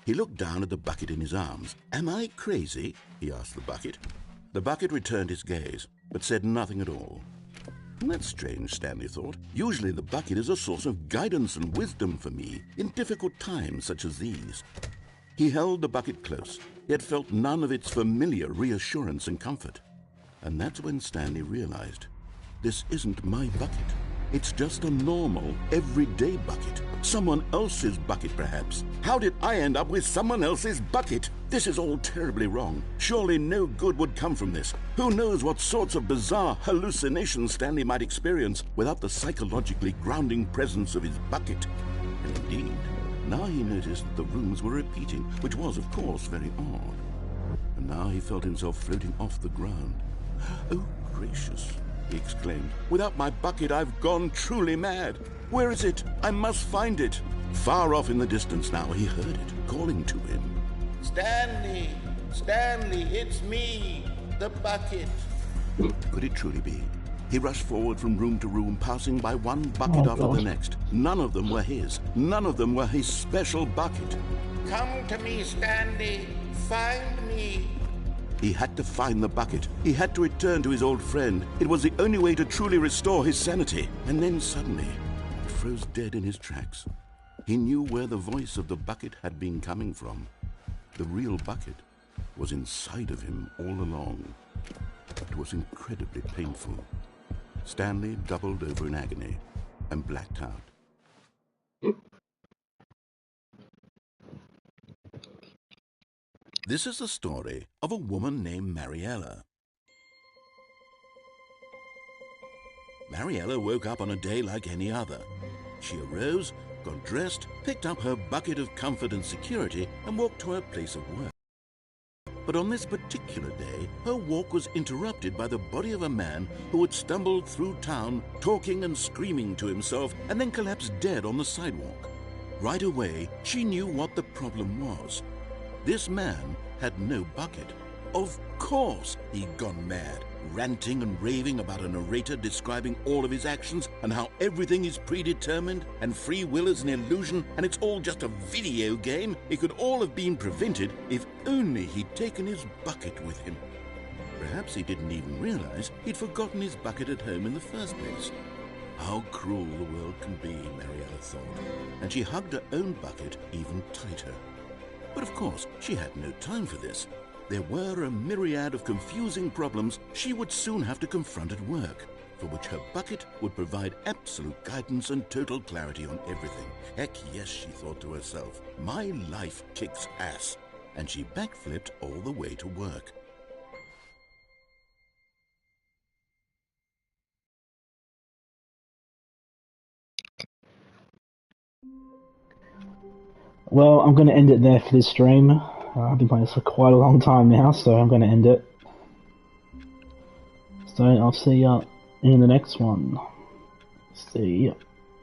He looked down at the bucket in his arms. Am I crazy? He asked the bucket. The bucket returned his gaze, but said nothing at all. That's strange, Stanley thought. Usually the bucket is a source of guidance and wisdom for me in difficult times such as these. He held the bucket close, yet felt none of its familiar reassurance and comfort. And that's when Stanley realized, this isn't my bucket. It's just a normal, everyday bucket. Someone else's bucket, perhaps. How did I end up with someone else's bucket? This is all terribly wrong. Surely no good would come from this. Who knows what sorts of bizarre hallucinations Stanley might experience without the psychologically grounding presence of his bucket. And indeed, now he noticed that the rooms were repeating, which was, of course, very odd. And now he felt himself floating off the ground. Oh, gracious, he exclaimed. Without my bucket, I've gone truly mad. Where is it? I must find it. Far off in the distance now, he heard it, calling to him. Stanley! Stanley, it's me, the bucket. Could it truly be? He rushed forward from room to room, passing by one bucket after the next. None of them were his. None of them were his special bucket. Come to me, Stanley. Find me. He had to find the bucket. He had to return to his old friend. It was the only way to truly restore his sanity. And then suddenly, he froze dead in his tracks. He knew where the voice of the bucket had been coming from. The real bucket was inside of him all along. It was incredibly painful. Stanley doubled over in agony and blacked out. This is the story of a woman named Mariella. Mariella woke up on a day like any other. She arose, got dressed, picked up her bucket of comfort and security, and walked to her place of work. But on this particular day, her walk was interrupted by the body of a man who had stumbled through town, talking and screaming to himself, and then collapsed dead on the sidewalk. Right away, she knew what the problem was. This man had no bucket. Of course he'd gone mad, ranting and raving about a narrator describing all of his actions and how everything is predetermined and free will is an illusion and it's all just a video game. It could all have been prevented if only he'd taken his bucket with him. Perhaps he didn't even realize he'd forgotten his bucket at home in the first place. How cruel the world can be, Mariella thought, and she hugged her own bucket even tighter. But of course, she had no time for this. there were a myriad of confusing problems she would soon have to confront at work, for which her bucket would provide absolute guidance and total clarity on everything. Heck yes, she thought to herself, my life kicks ass. And she backflipped all the way to work. Well, I'm going to end it there for this stream. I've been playing this for quite a long time now, so I'm going to end it. So I'll see ya in the next one. See ya.